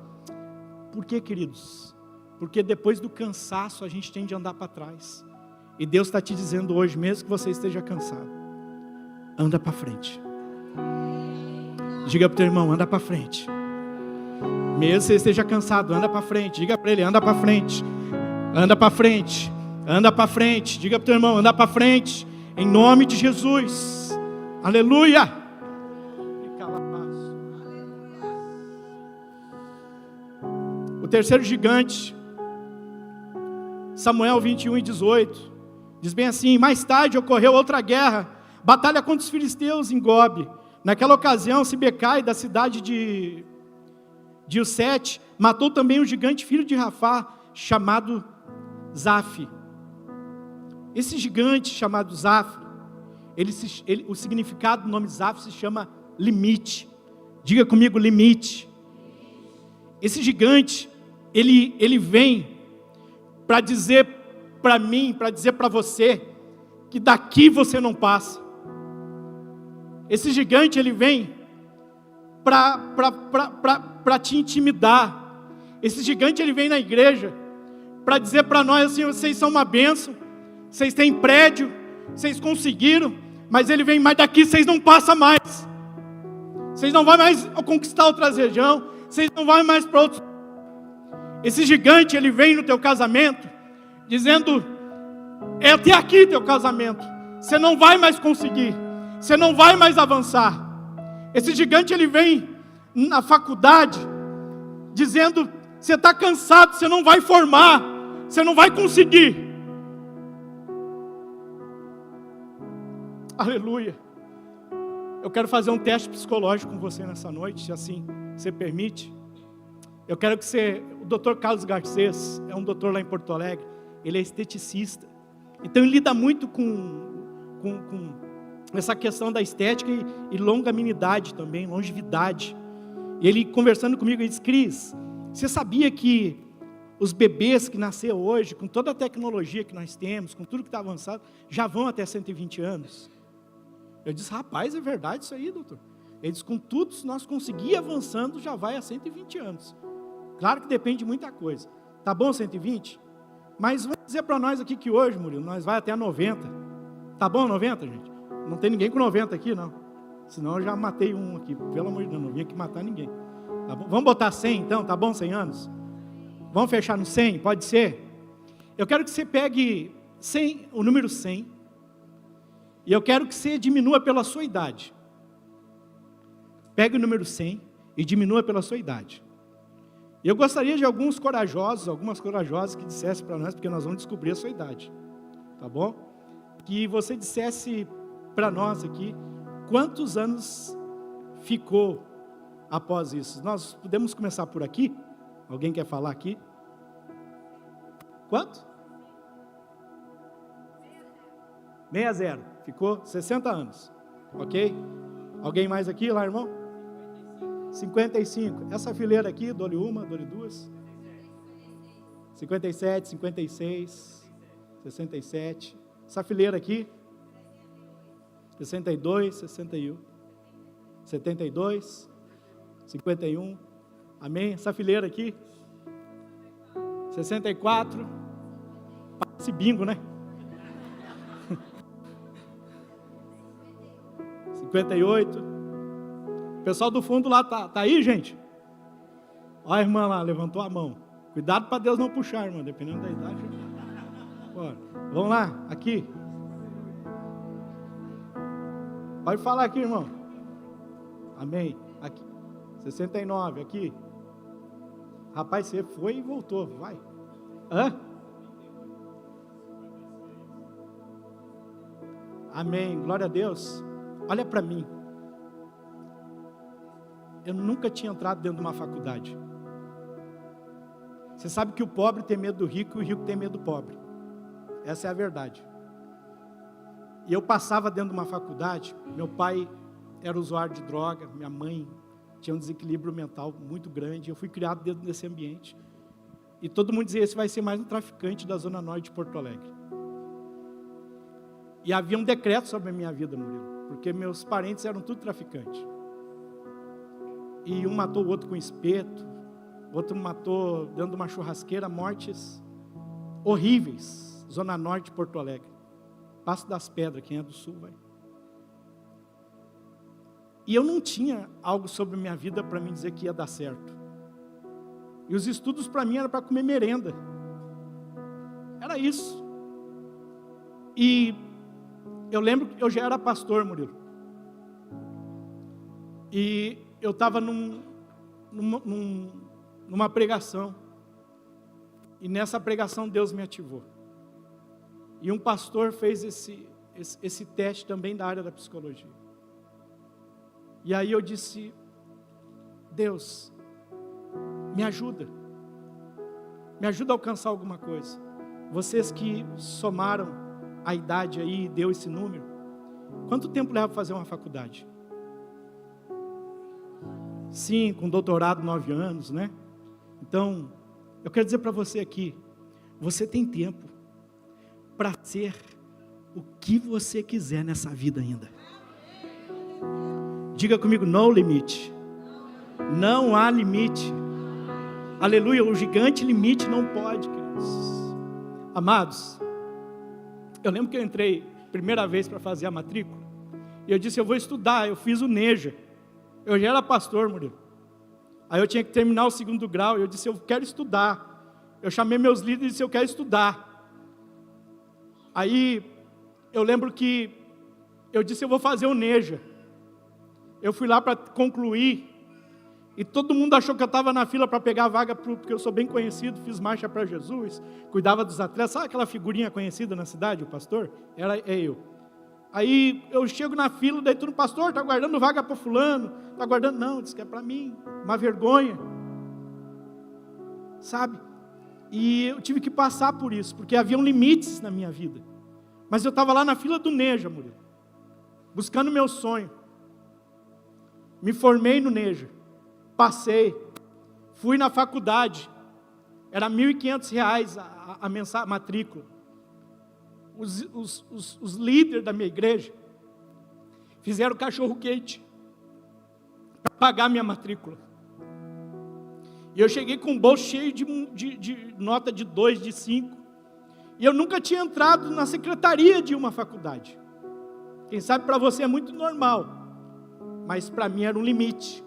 Por que, queridos? Porque depois do cansaço a gente tem de andar para trás. E Deus está te dizendo hoje, mesmo que você esteja cansado, anda para frente. Diga para o teu irmão, anda para frente. Mesmo que você esteja cansado, anda para frente. Diga para ele, anda para frente. Anda para frente. Anda para frente. Diga para o teu irmão, anda para frente. Em nome de Jesus. Aleluia. O terceiro gigante, Samuel 21:18, diz bem assim: mais tarde ocorreu outra guerra, batalha contra os filisteus em Gobe. Naquela ocasião, Sibecai, da cidade de Usete, matou também um gigante filho de Rafá, chamado Zaf. Esse gigante chamado Zaf, o significado do nome Zaf se chama limite. Diga comigo, limite. Esse gigante, ele vem para dizer para mim, para dizer para você, que daqui você não passa. Esse gigante, ele vem para te intimidar. Esse gigante, ele vem na igreja para dizer para nós assim: vocês são uma bênção, vocês têm prédio, vocês conseguiram, mas ele vem, mas daqui vocês não passam mais. Vocês não vão mais conquistar outras regiões, vocês não vão mais para outros. Esse gigante, ele vem no teu casamento, dizendo: é até aqui teu casamento, você não vai mais conseguir, você não vai mais avançar. Esse gigante, ele vem na faculdade, dizendo: você está cansado, você não vai formar, você não vai conseguir. Aleluia. Eu quero fazer um teste psicológico com você nessa noite, se assim você permite. Eu quero que você... O Dr. Carlos Garcês é um doutor lá em Porto Alegre. Ele é esteticista. Então ele lida muito com essa questão da estética e longanimidade também, longevidade. E ele conversando comigo, ele disse: Cris, você sabia que os bebês que nasceram hoje, com toda a tecnologia que nós temos, com tudo que está avançado, já vão até 120 anos? Eu disse: rapaz, é verdade isso aí, doutor? Ele disse: com tudo, se nós conseguir avançando, já vai a 120 anos. Claro que depende de muita coisa. Tá bom 120? Mas vamos dizer para nós aqui que hoje, Murilo, nós vai até 90. Tá bom 90, gente? Não tem ninguém com 90 aqui, não. Senão eu já matei um aqui. Pelo amor de Deus, não vim aqui matar ninguém. Tá bom? Vamos botar 100 então, tá bom? 100 anos? Vamos fechar no 100? Pode ser? Eu quero que você pegue 100, o número 100. E eu quero que você diminua pela sua idade. Pegue o número 100 e diminua pela sua idade. E eu gostaria de algumas corajosas que dissessem para nós, porque nós vamos descobrir a sua idade. Tá bom? Que você dissesse para nós aqui, quantos anos ficou após isso? Nós podemos começar por aqui? Alguém quer falar aqui? Quanto? 60. Ficou 60 anos. Ok? Alguém mais aqui, lá, irmão? 55. Essa fileira aqui, dou-lhe uma, dou-lhe duas. 57, 56, 67. Essa fileira aqui, 62, 61, 72, 51. Amém? Essa fileira aqui, 64. Parece bingo, né? 58. O pessoal do fundo lá, tá aí, gente? Olha a irmã lá, levantou a mão. Cuidado para Deus não puxar, irmã, dependendo da idade. Bora. Vamos lá, aqui. Pode falar aqui, irmão. Amém. Aqui. 69, aqui. Rapaz, você foi e voltou, vai. Hã? Amém, glória a Deus. Olha para mim. Eu nunca tinha entrado dentro de uma faculdade. Você sabe que o pobre tem medo do rico e o rico tem medo do pobre. Essa é a verdade. E eu passava dentro de uma faculdade. Meu pai era usuário de droga, minha mãe tinha um desequilíbrio mental muito grande. Eu fui criado dentro desse ambiente. E todo mundo dizia: esse vai ser mais um traficante da Zona Norte de Porto Alegre. E havia um decreto sobre a minha vida, Murilo, porque meus parentes eram tudo traficantes. E um matou o outro com espeto, outro matou dentro de uma churrasqueira, mortes horríveis, Zona Norte de Porto Alegre, Passo das Pedras, quem é do Sul vai. E eu não tinha algo sobre minha vida para me dizer que ia dar certo. E os estudos para mim era para comer merenda. Era isso. E eu lembro que eu já era pastor, Murilo. E eu estava numa pregação. E nessa pregação Deus me ativou. E um pastor fez esse teste também da área da psicologia. E aí eu disse: Deus, me ajuda a alcançar alguma coisa. Vocês que somaram a idade aí e deu esse número, quanto tempo leva para fazer uma faculdade? Sim, com doutorado 9 anos, né? Então, eu quero dizer para você aqui, você tem tempo para ser o que você quiser nessa vida ainda. Diga comigo, no limite. Não há limite. Aleluia, o gigante limite não pode, queridos. Amados, eu lembro que eu entrei primeira vez para fazer a matrícula, e eu disse, eu vou estudar, eu fiz o NEJA. Eu já era pastor, Murilo. Aí eu tinha que terminar o 2º grau, e eu disse, eu quero estudar. Eu chamei meus líderes e disse, eu quero estudar. Aí, eu lembro que eu disse, eu vou fazer o NEJA. Eu fui lá para concluir, e todo mundo achou que eu estava na fila para pegar a vaga, porque eu sou bem conhecido, fiz marcha para Jesus, cuidava dos atletas. Sabe aquela figurinha conhecida na cidade, o pastor? É eu. Aí eu chego na fila, daí todo pastor, está guardando vaga para fulano, está guardando, não, disse que é para mim, uma vergonha, sabe? E eu tive que passar por isso, porque haviam limites na minha vida, mas eu estava lá na fila do NEJA, Murilo, buscando meu sonho, me formei no NEJA, passei, fui na faculdade, era R$ 1.500 a matrícula. Os líderes da minha igreja fizeram cachorro quente para pagar minha matrícula. E eu cheguei com um bolso cheio de nota de 2, de 5. E eu nunca tinha entrado na secretaria de uma faculdade. Quem sabe para você é muito normal, mas para mim era um limite.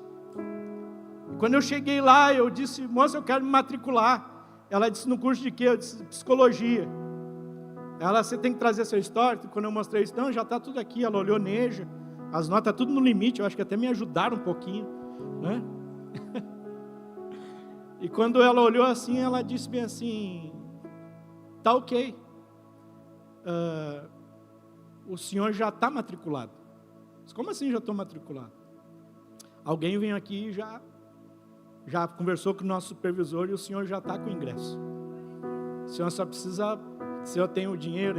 E quando eu cheguei lá, eu disse, moça, eu quero me matricular. Ela disse, no curso de quê? Eu disse, psicologia. Ela, você tem que trazer seu histórico. Quando eu mostrei isso, não, já está tudo aqui. Ela olhou NEJA, as notas tudo no limite. Eu acho que até me ajudaram um pouquinho, né? E quando ela olhou assim, ela disse bem assim, tá ok, o senhor já está matriculado. Disse, como assim já estou matriculado? Alguém veio aqui e já conversou com o nosso supervisor e o senhor já está com o ingresso. O senhor só precisa, se eu tenho dinheiro,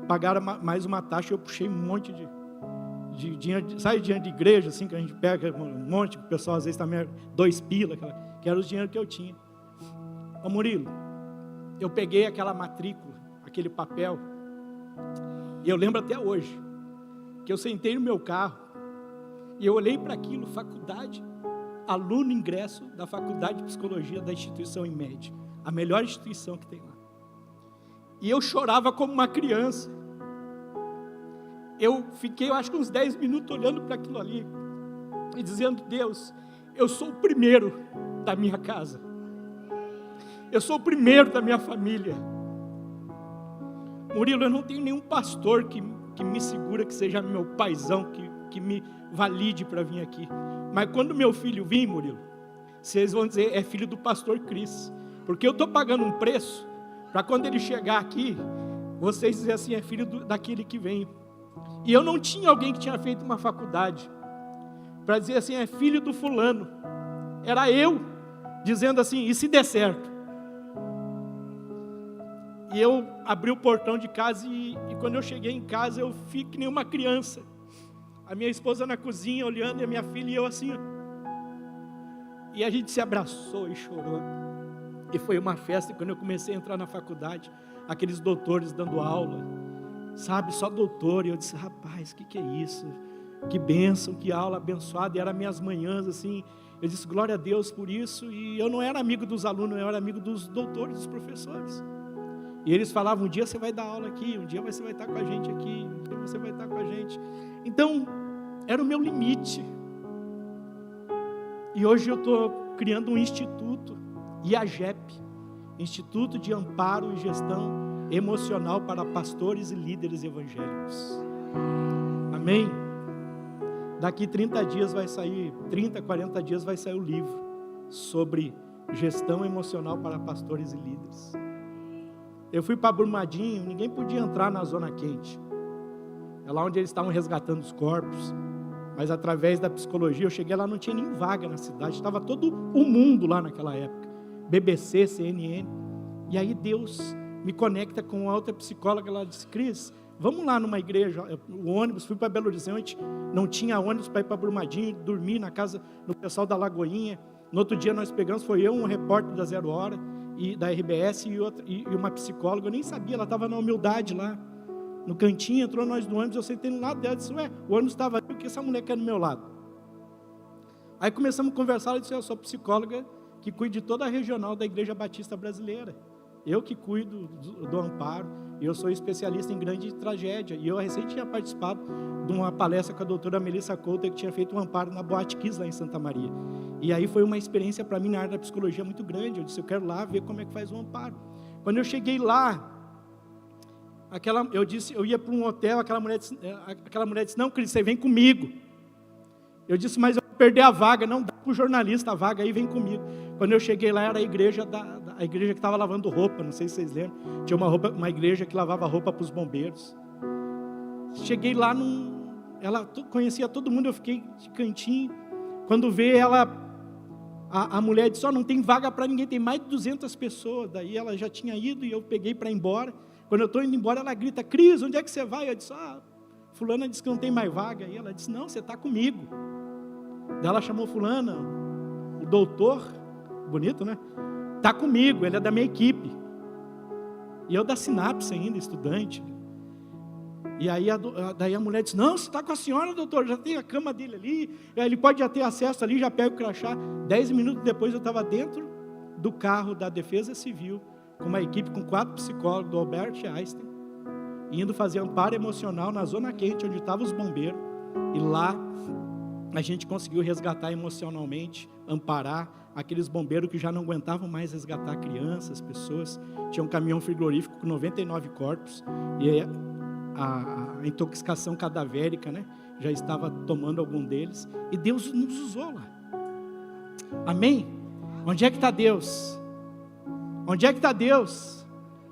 pagaram mais uma taxa. Eu puxei um monte de dinheiro, sabe dinheiro de igreja, assim, que a gente pega um monte, o pessoal às vezes também 2 pila, que era o dinheiro que eu tinha. Ô Murilo, eu peguei aquela matrícula, aquele papel, e eu lembro até hoje, que eu sentei no meu carro, e eu olhei para aquilo, faculdade, aluno ingresso da faculdade de psicologia da instituição IMED, a melhor instituição que tem lá. E eu chorava como uma criança. Eu fiquei, eu acho que uns 10 minutos olhando para aquilo ali, e dizendo, Deus, eu sou o primeiro da minha casa. Eu sou o primeiro da minha família. Murilo, eu não tenho nenhum pastor que me segura, que seja meu paizão, que me valide para vir aqui. Mas quando meu filho vir, Murilo, vocês vão dizer, é filho do pastor Cris. Porque eu estou pagando um preço, para quando ele chegar aqui, vocês dizerem assim, é filho daquele que vem. E eu não tinha alguém que tinha feito uma faculdade, para dizer assim, é filho do fulano. Era eu, dizendo assim, e se der certo? E eu abri o portão de casa e quando eu cheguei em casa, eu fiquei que nem uma criança. A minha esposa na cozinha, olhando, e a minha filha e eu assim. E a gente se abraçou e chorou. E foi uma festa, e quando eu comecei a entrar na faculdade, aqueles doutores dando aula, sabe, só doutor, e eu disse, rapaz, o que é isso? Que bênção, que aula abençoada. E eram minhas manhãs assim. Eu disse glória a Deus por isso. E eu não era amigo dos alunos, eu era amigo dos doutores, dos professores. E eles falavam, um dia você vai dar aula aqui, um dia você vai estar com a gente aqui, um dia você vai estar com a gente. Então, era o meu limite. E hoje eu estou criando um instituto, IAGEP, Instituto de Amparo e Gestão Emocional para Pastores e Líderes Evangélicos. Amém? Daqui 30 dias vai sair, 30, 40 dias vai sair o livro sobre gestão emocional para pastores e líderes. Eu fui para Brumadinho, ninguém podia entrar na zona quente. É lá onde eles estavam resgatando os corpos. Mas através da psicologia, eu cheguei lá, não tinha nem vaga na cidade. Estava todo o mundo lá naquela época. BBC, CNN. E aí Deus me conecta com outra psicóloga. Ela disse, Cris, vamos lá numa igreja. O ônibus, fui para Belo Horizonte. Não tinha ônibus para ir para Brumadinho. Dormi na casa do pessoal da Lagoinha. No outro dia nós pegamos, foi eu, um repórter da 0 Hora. E da RBS e uma psicóloga, eu nem sabia, ela estava na humildade lá, no cantinho, entrou nós no ônibus, eu sentei no lado dela, disse, o ônibus estava ali, o que essa mulher quer do meu lado? Aí começamos a conversar, ela disse, eu sou psicóloga que cuido de toda a regional da Igreja Batista Brasileira, eu que cuido do amparo, eu sou especialista em grande tragédia, e eu recém tinha participado de uma palestra com a doutora Melissa Couto, que tinha feito um amparo na Boate Kiss lá em Santa Maria. E aí foi uma experiência para mim na área da psicologia muito grande. Eu disse, eu quero lá ver como é que faz um amparo. Quando eu cheguei lá, eu ia para um hotel, aquela mulher disse, não, Cris, você vem comigo. Eu disse, mas eu vou perder a vaga, não dá para o jornalista a vaga, aí vem comigo. Quando eu cheguei lá, era a igreja a igreja que estava lavando roupa, não sei se vocês lembram. Tinha uma igreja que lavava roupa para os bombeiros. Cheguei lá, ela conhecia todo mundo, eu fiquei de cantinho. Quando vê ela, a mulher disse, não tem vaga para ninguém, tem mais de 200 pessoas. Daí ela já tinha ido e eu peguei para ir embora. Quando eu estou indo embora, ela grita, Cris, onde é que você vai? Eu disse, fulana disse que não tem mais vaga. E ela disse, não, você está comigo. Daí ela chamou fulana, o doutor, bonito, né? Está comigo, ele é da minha equipe. E eu da Sinapse ainda, estudante. E aí daí a mulher disse, não, você está com a senhora, doutor, já tem a cama dele ali, ele pode já ter acesso ali, já pega o crachá. 10 minutos depois eu estava dentro do carro da Defesa Civil, com uma equipe com 4 psicólogos do Albert Einstein, indo fazer amparo emocional na zona quente, onde estavam os bombeiros, e lá a gente conseguiu resgatar emocionalmente, amparar aqueles bombeiros que já não aguentavam mais resgatar crianças, pessoas. Tinha um caminhão frigorífico com 99 corpos, e a intoxicação cadavérica, né, já estava tomando algum deles, e Deus nos usou lá. Amém? Onde é que está Deus? Onde é que está Deus?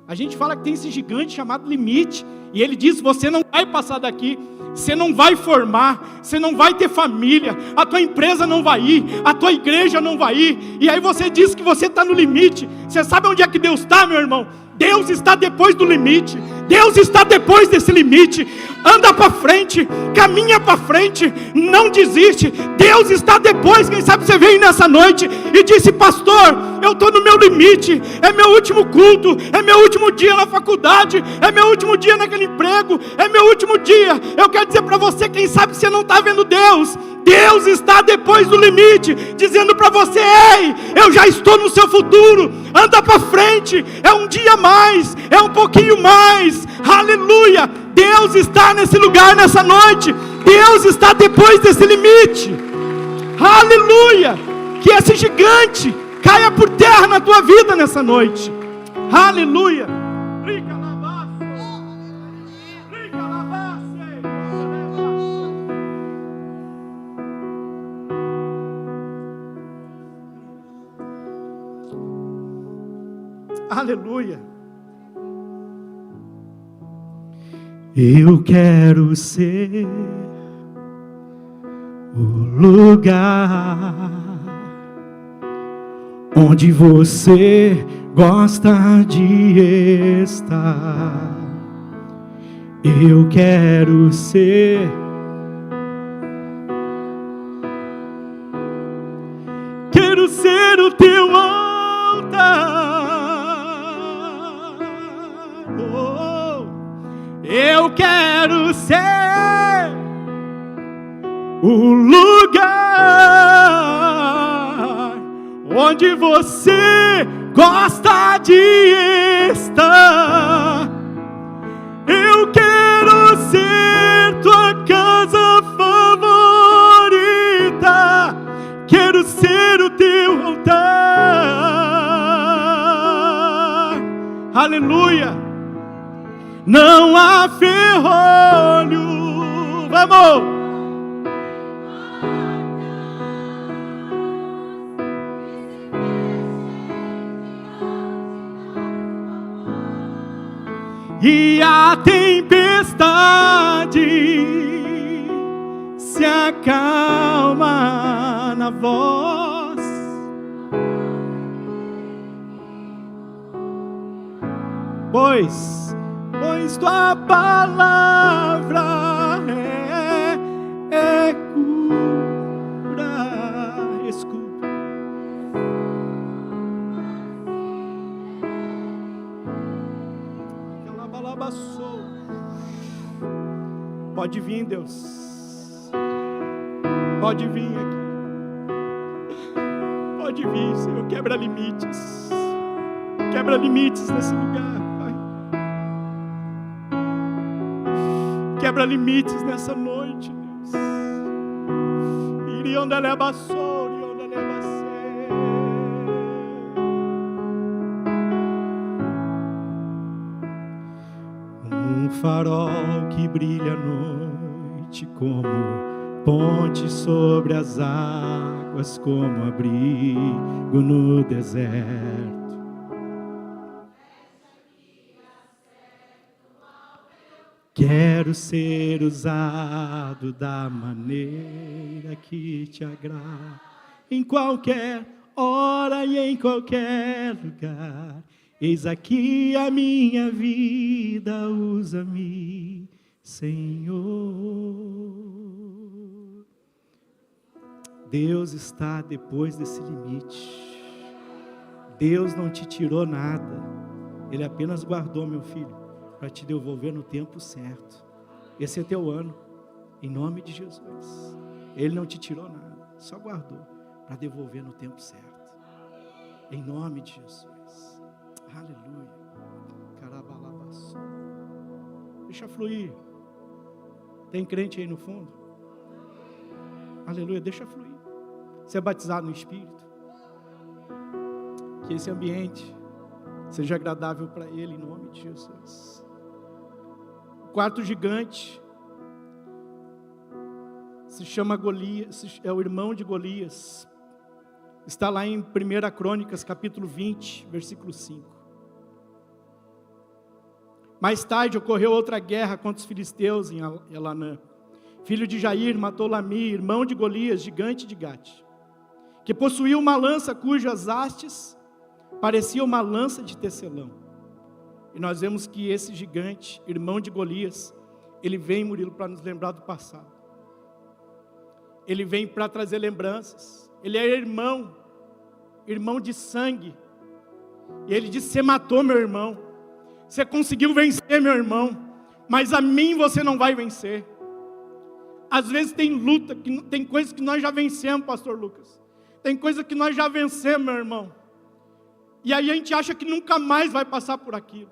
A gente fala que tem esse gigante chamado limite, e ele diz, você não vai passar daqui, você não vai formar, você não vai ter família, a tua empresa não vai ir, a tua igreja não vai ir, e aí você diz que você está no limite. Você sabe onde é que Deus está, meu irmão? Deus está depois do limite, Deus está depois desse limite. Anda para frente, caminha para frente, não desiste. Deus está depois. Quem sabe você veio nessa noite e disse, pastor, eu estou no meu limite, é meu último culto, é meu último dia na faculdade, é meu último dia naquele emprego, é meu último dia. Eu quero dizer para você, quem sabe você não está vendo Deus, Deus está depois do limite, dizendo para você, ei, eu já estou no seu futuro, anda para frente, é um dia mais, é um pouquinho mais, aleluia. Deus está nesse lugar nessa noite, Deus está depois desse limite, aleluia. Que esse gigante caia por terra na tua vida nessa noite, aleluia. Aleluia. Eu quero ser o lugar onde você gosta de estar. Eu quero ser o teu altar. Eu quero ser o lugar onde você gosta de estar. Eu quero ser tua casa favorita, quero ser o teu altar. Aleluia. Não há ferrolho, vamos. E a tempestade se acalma na voz. Pois tua palavra é cura, escuta. Pode vir, Deus. Pode vir aqui. Pode vir, Senhor. Quebra limites. Quebra limites nesse lugar, Pai. Quebra limites nessa noite, Deus. Um farol que brilha à noite como ponte sobre as águas, como abrigo no deserto. Quero ser usado da maneira que te agrada, em qualquer hora e em qualquer lugar. Eis aqui a minha vida, usa-me, Senhor. Deus está depois desse limite. Deus não te tirou nada. Ele apenas guardou, meu filho, para te devolver no tempo certo. Esse é teu ano, em nome de Jesus. Ele não te tirou nada, só guardou para devolver no tempo certo. Em nome de Jesus. Aleluia. Carabalabaço. Deixa fluir. Tem crente aí no fundo? Aleluia, deixa fluir. Você é batizado no Espírito. Que esse ambiente seja agradável para Ele, em nome de Jesus. O quarto gigante se chama Golias, é o irmão de Golias. Está lá em 1 Crônicas, capítulo 20, versículo 5. Mais tarde ocorreu outra guerra contra os filisteus em Elanã. Filho de Jair matou Lami, irmão de Golias, gigante de Gate, que possuía uma lança cujas hastes parecia uma lança de tecelão. E nós vemos que esse gigante, irmão de Golias, ele vem, Murilo, para nos lembrar do passado. Ele vem para trazer lembranças. Ele é irmão de sangue. E ele disse: você matou meu irmão. Você conseguiu vencer meu irmão, mas a mim você não vai vencer. Às vezes tem luta, tem coisas que nós já vencemos, pastor Lucas. Tem coisas que nós já vencemos, meu irmão. E aí a gente acha que nunca mais vai passar por aquilo.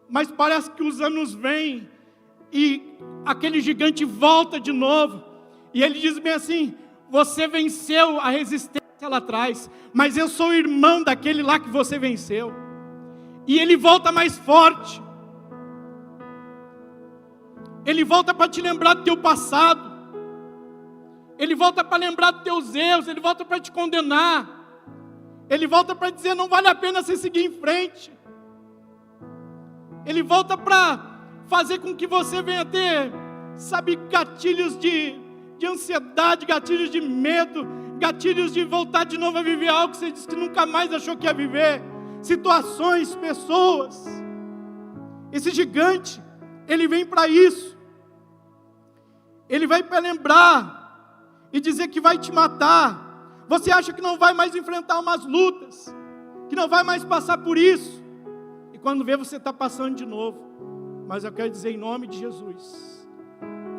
Mas parece que os anos vêm e aquele gigante volta de novo. E ele diz bem assim: você venceu a resistência lá atrás, mas eu sou irmão daquele lá que você venceu. E ele volta mais forte. Ele volta para te lembrar do teu passado. Ele volta para lembrar dos teus erros. Ele volta para te condenar. Ele volta para dizer: não vale a pena você seguir em frente. Ele volta para fazer com que você venha ter, sabe, gatilhos de ansiedade, gatilhos de medo, gatilhos de voltar de novo a viver algo que você disse que nunca mais achou que ia viver. Situações, pessoas. Esse gigante, ele vem para isso. Ele vai para lembrar e dizer que vai te matar. Você acha que não vai mais enfrentar umas lutas, que não vai mais passar por isso, e quando vê, você está passando de novo. Mas eu quero dizer em nome de Jesus,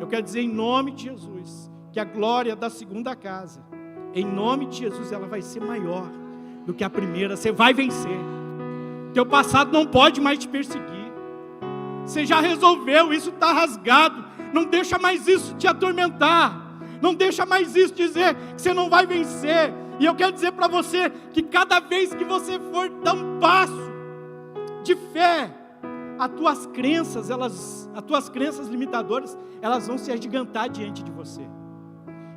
eu quero dizer em nome de Jesus, que a glória da segunda casa, em nome de Jesus, ela vai ser maior do que a primeira. Você vai vencer. Teu passado não pode mais te perseguir. Você já resolveu, isso está rasgado. Não deixa mais isso te atormentar. Não deixa mais isso dizer que você não vai vencer. E eu quero dizer para você que cada vez que você for dar um passo de fé, as tuas crenças limitadoras, elas vão se agigantar diante de você.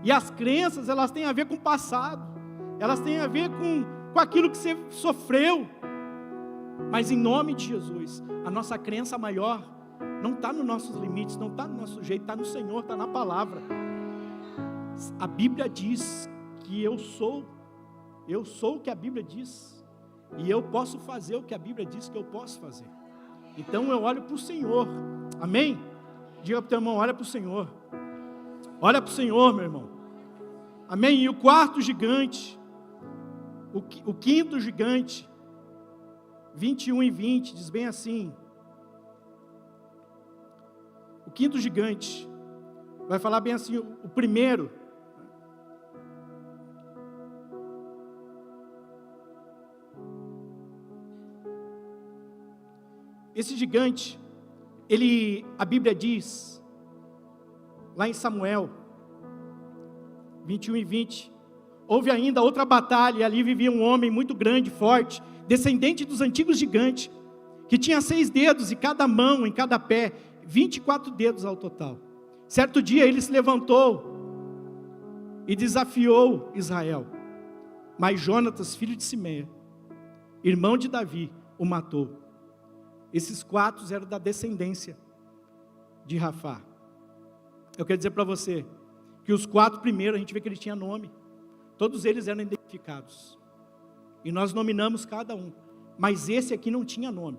E as crenças, elas têm a ver com o passado. Elas têm a ver com aquilo que você sofreu. Mas em nome de Jesus, a nossa crença maior não está nos nossos limites, não está no nosso jeito, está no Senhor, está na palavra. A Bíblia diz que eu sou o que a Bíblia diz, e eu posso fazer o que a Bíblia diz que eu posso fazer. Então eu olho para o Senhor, amém? Diga para o teu irmão, olha para o Senhor. Olha para o Senhor, meu irmão. Amém? E o quarto gigante, o quinto gigante, 21 e 20, diz bem assim. O quinto gigante vai falar bem assim, o primeiro. Esse gigante, a Bíblia diz, lá em Samuel 21 e 20, houve ainda outra batalha, e ali vivia um homem muito grande, forte, descendente dos antigos gigantes, que tinha 6 dedos em cada mão, em cada pé, 24 dedos ao total. Certo dia ele se levantou e desafiou Israel, mas Jonatas, filho de Simeia, irmão de Davi, o matou. Esses 4 eram da descendência de Rafá. Eu quero dizer para você que os 4 primeiros, a gente vê que ele tinha nome. Todos eles eram identificados. E nós nominamos cada um. Mas esse aqui não tinha nome.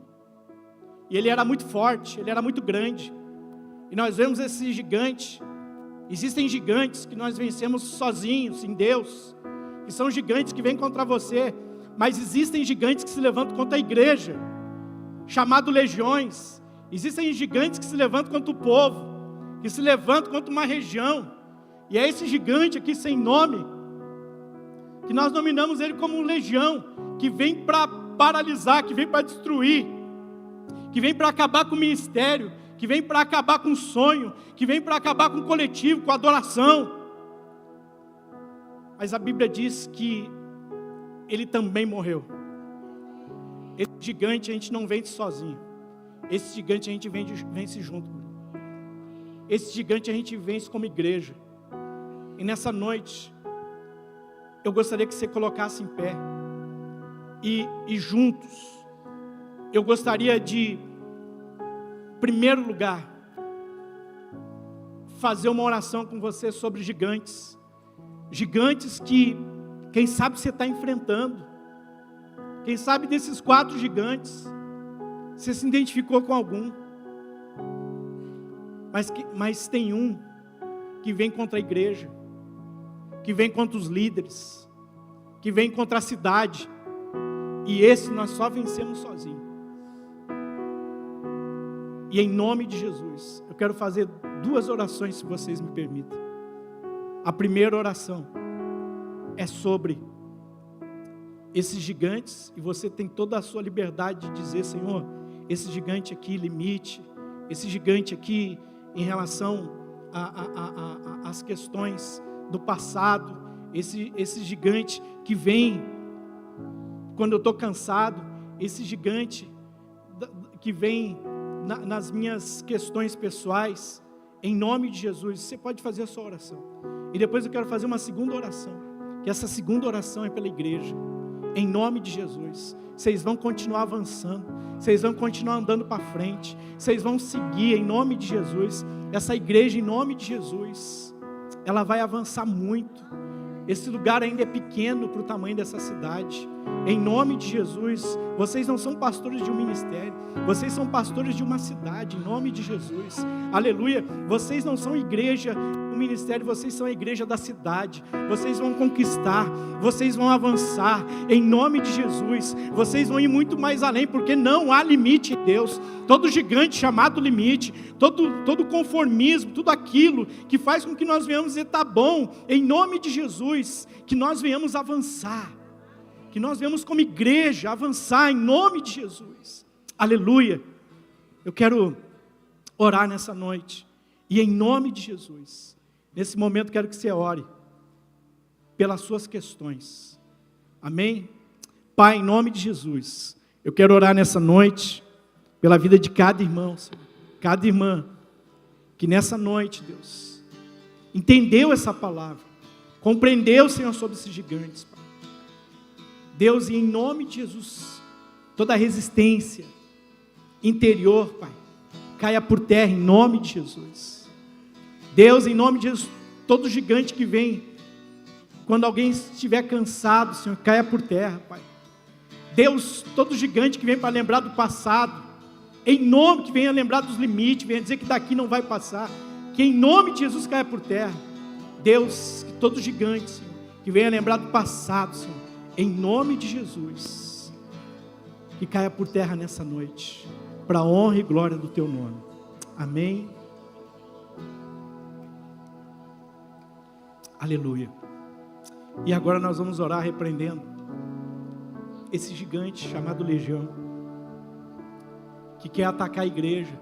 E ele era muito forte, ele era muito grande. E nós vemos esse gigante. Existem gigantes que nós vencemos sozinhos, em Deus. Que são gigantes que vêm contra você. Mas existem gigantes que se levantam contra a igreja, chamado legiões. Existem gigantes que se levantam contra o povo, que se levantam contra uma região. E é esse gigante aqui sem nome, que nós nominamos ele como legião, que vem para paralisar, que vem para destruir, que vem para acabar com o ministério, que vem para acabar com o sonho, que vem para acabar com o coletivo, com a adoração. Mas a Bíblia diz que ele também morreu. Esse gigante a gente não vence sozinho. Esse gigante a gente vence junto. Esse gigante a gente vence como igreja. E nessa noite, eu gostaria que você colocasse em pé. E juntos, eu gostaria de, em primeiro lugar, fazer uma oração com você sobre gigantes. Gigantes que, quem sabe você está enfrentando. Quem sabe desses 4 gigantes, você se identificou com algum. Mas tem um que vem contra a igreja, que vem contra os líderes, que vem contra a cidade. E esse nós só vencemos sozinhos. E em nome de Jesus, eu quero fazer 2 orações, se vocês me permitem. A primeira oração é sobre esses gigantes, e você tem toda a sua liberdade de dizer: Senhor, esse gigante aqui, limite, esse gigante aqui em relação às questões do passado, esse gigante que vem quando eu estou cansado, esse gigante que vem nas minhas questões pessoais, em nome de Jesus. Você pode fazer a sua oração, e depois eu quero fazer uma segunda oração, que essa segunda oração é pela igreja. Em nome de Jesus, vocês vão continuar avançando, vocês vão continuar andando para frente, vocês vão seguir em nome de Jesus. Essa igreja, em nome de Jesus, ela vai avançar muito. Esse lugar ainda é pequeno para o tamanho dessa cidade. Em nome de Jesus, vocês não são pastores de um ministério, vocês são pastores de uma cidade, em nome de Jesus. Aleluia. Vocês não são igreja, ministério, vocês são a igreja da cidade, vocês vão conquistar, vocês vão avançar, em nome de Jesus, vocês vão ir muito mais além, porque não há limite em Deus. Todo gigante chamado limite, todo conformismo, tudo aquilo que faz com que nós venhamos dizer, tá bom, em nome de Jesus, que nós venhamos avançar, que nós venhamos como igreja avançar, em nome de Jesus, aleluia. Eu quero orar nessa noite, e em nome de Jesus, nesse momento quero que você ore, pelas suas questões, amém? Pai, em nome de Jesus, eu quero orar nessa noite, pela vida de cada irmão, Senhor, cada irmã, que nessa noite, Deus, entendeu essa palavra, compreendeu, Senhor, sobre esses gigantes, Pai. Deus, e em nome de Jesus, toda resistência interior, Pai, caia por terra, em nome de Jesus. Deus, em nome de Jesus, todo gigante que vem, quando alguém estiver cansado, Senhor, caia por terra, Pai. Deus, todo gigante que vem para lembrar do passado, em nome, que venha lembrar dos limites, venha dizer que daqui não vai passar, que em nome de Jesus caia por terra. Deus, que todo gigante, Senhor, que venha lembrar do passado, Senhor, em nome de Jesus, que caia por terra nessa noite, para a honra e glória do Teu nome, amém, aleluia. E agora nós vamos orar repreendendo esse gigante chamado Legião, que quer atacar a igreja.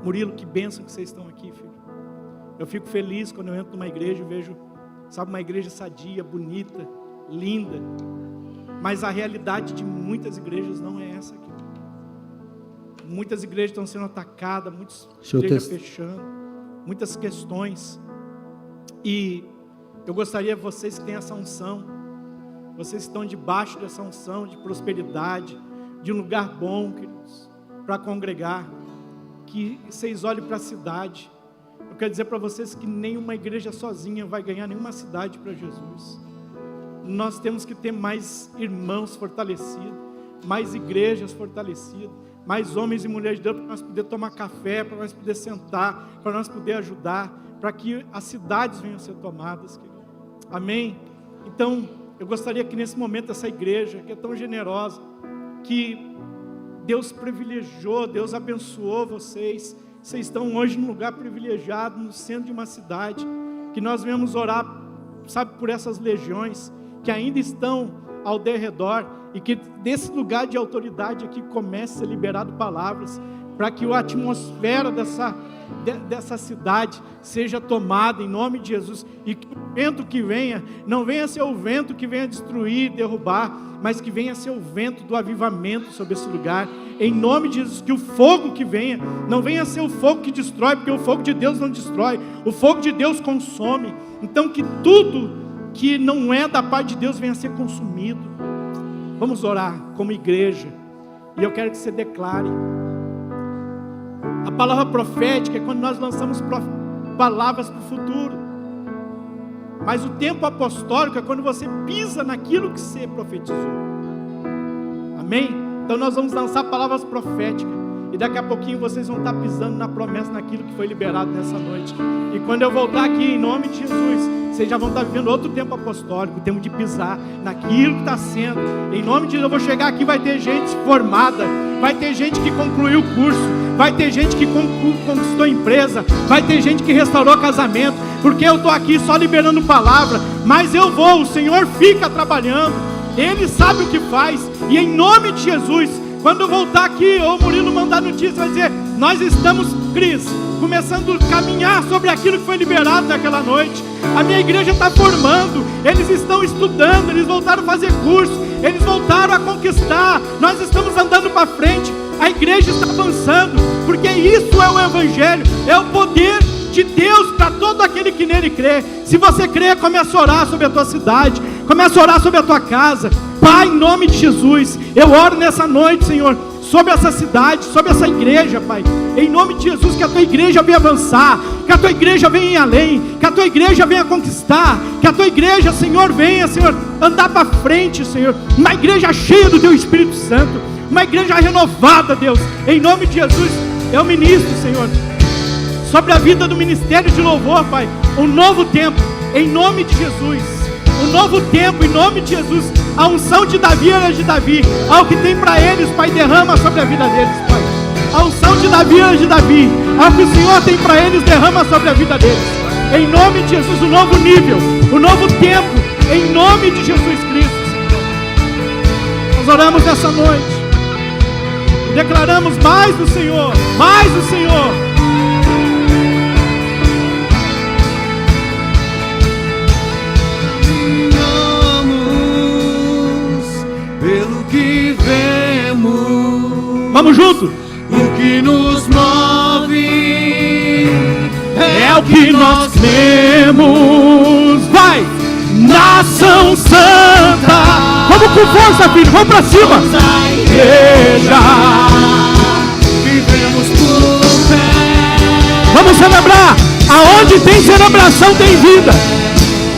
Murilo, que bênção que vocês estão aqui, filho. Eu fico feliz quando eu entro numa igreja e vejo, sabe, uma igreja sadia, bonita, linda, mas a realidade de muitas igrejas não é essa aqui. Muitas igrejas estão sendo atacadas, muitas igrejas fechando, muitas questões, e eu gostaria que vocês que têm essa unção, vocês estão debaixo dessa unção de prosperidade, de um lugar bom, queridos, para congregar, que vocês olhem para a cidade. Eu quero dizer para vocês que nenhuma igreja sozinha vai ganhar nenhuma cidade para Jesus. Nós temos que ter mais irmãos fortalecidos, mais igrejas fortalecidas, mais homens e mulheres de Deus, para nós poder tomar café, para nós poder sentar, para nós poder ajudar, para que as cidades venham a ser tomadas, querido. Amém? Então, eu gostaria que nesse momento essa igreja, que é tão generosa, que Deus privilegiou, Deus abençoou vocês, vocês estão hoje num lugar privilegiado, no centro de uma cidade, que nós venhamos orar, sabe, por essas legiões, que ainda estão ao derredor, e que desse lugar de autoridade aqui comece a ser liberado palavras, para que a atmosfera dessa cidade seja tomada em nome de Jesus, e que o vento que venha, não venha ser o vento que venha destruir, derrubar, mas que venha ser o vento do avivamento sobre esse lugar, em nome de Jesus. Que o fogo que venha, não venha ser o fogo que destrói, porque o fogo de Deus não destrói, o fogo de Deus consome. Então que tudo que não é da parte de Deus venha a ser consumido. Vamos orar como igreja, e eu quero que você declare. A palavra profética é quando nós lançamos palavras para o futuro, mas o tempo apostólico é quando você pisa naquilo que você profetizou, amém? Então nós vamos lançar palavras proféticas, e daqui a pouquinho vocês vão estar pisando na promessa, naquilo que foi liberado nessa noite, e quando eu voltar aqui, em nome de Jesus, vocês já vão estar vivendo outro tempo apostólico, o tempo de pisar naquilo que está sendo, em nome de Jesus. Eu vou chegar aqui, vai ter gente formada, vai ter gente que concluiu o curso, vai ter gente que conquistou empresa, vai ter gente que restaurou casamento, porque eu estou aqui só liberando palavra, mas eu vou, o Senhor fica trabalhando, Ele sabe o que faz, e em nome de Jesus, quando eu voltar aqui, ou o Murilo mandar notícia, vai dizer, nós estamos, Cris, começando a caminhar sobre aquilo que foi liberado naquela noite. A minha igreja está formando, eles estão estudando, eles voltaram a fazer curso, eles voltaram a conquistar, nós estamos andando para frente, a igreja está avançando, porque isso é o Evangelho, é o poder de Deus para todo aquele que nele crê. Se você crê, comece a orar sobre a tua cidade, comece a orar sobre a tua casa. Pai, em nome de Jesus, eu oro nessa noite, Senhor, sobre essa cidade, sobre essa igreja, Pai, em nome de Jesus, que a tua igreja venha avançar, que a tua igreja venha ir além, que a tua igreja venha conquistar, que a tua igreja, Senhor, venha, Senhor, andar para frente, Senhor, uma igreja cheia do teu Espírito Santo, uma igreja renovada, Deus, em nome de Jesus. Eu ministro, Senhor, sobre a vida do ministério de louvor, Pai, um novo tempo, em nome de Jesus. Um novo tempo, em nome de Jesus. A unção de Davi era de Davi. Ao que tem para eles, Pai, derrama sobre a vida deles, Pai. A unção de Davi era de Davi. Ao que o Senhor tem para eles, derrama sobre a vida deles. Em nome de Jesus, um novo nível, um novo tempo, em nome de Jesus Cristo. Nós oramos nessa noite e declaramos mais do Senhor, mais do Senhor. Pelo que vemos, Vamos junto. o que nos move É o que nós cremos. Vai! Nação Santa. Vamos com força, filho. Vamos pra cima. Igreja. vivemos por fé. Vamos celebrar. Aonde tem celebração tem vida.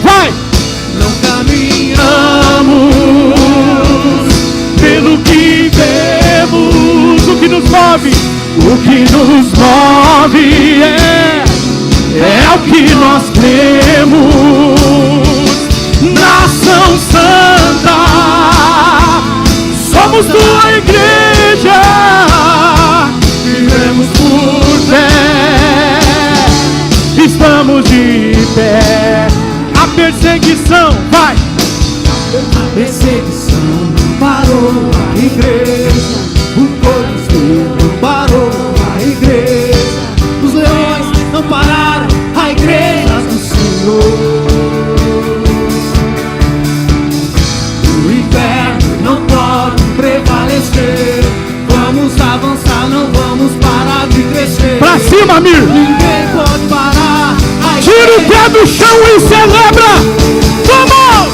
Vai! Não caminhamos Pelo que vemos, o que nos move, o que nos move é o que nós cremos. Nação Santa, somos tua igreja, vivemos por fé, estamos de pé. A perseguição, vai! a perseguição não parou a igreja, o corpo não parou a igreja, os leões não pararam a igreja do Senhor. O inferno não pode prevalecer, vamos avançar, não vamos parar de crescer. Pra cima, Mir! Ninguém pode parar a Tira o pé do chão e celebra! Vamos!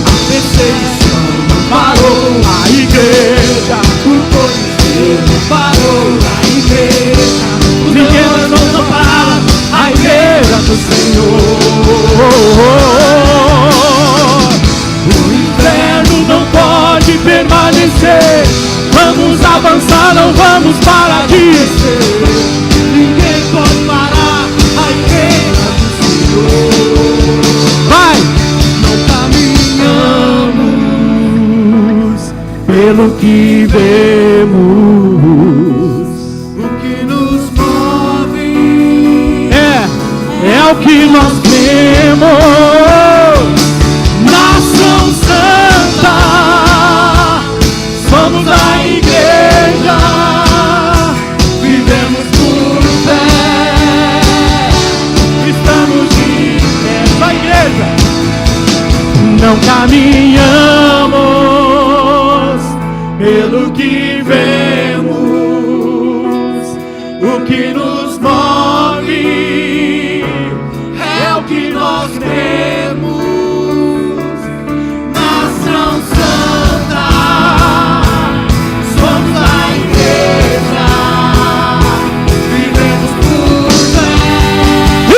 A perseguição não parou a igreja, o poder não parou a igreja, os leões não pararam a igreja do Senhor. O inferno não pode permanecer. Vamos avançar, não vamos parar de crescer. Ninguém pode parar a igreja do Senhor. Vai! Caminhamos Pelo que vemos, o que nos move é o que nós cremos. Nação Santa, somos a igreja, vivemos por fé. estamos de pé. Só igreja. Não caminhamos pelo que vemos, o que nos move é o que nós cremos. Nação Santa, somos a igreja, vivemos por fé.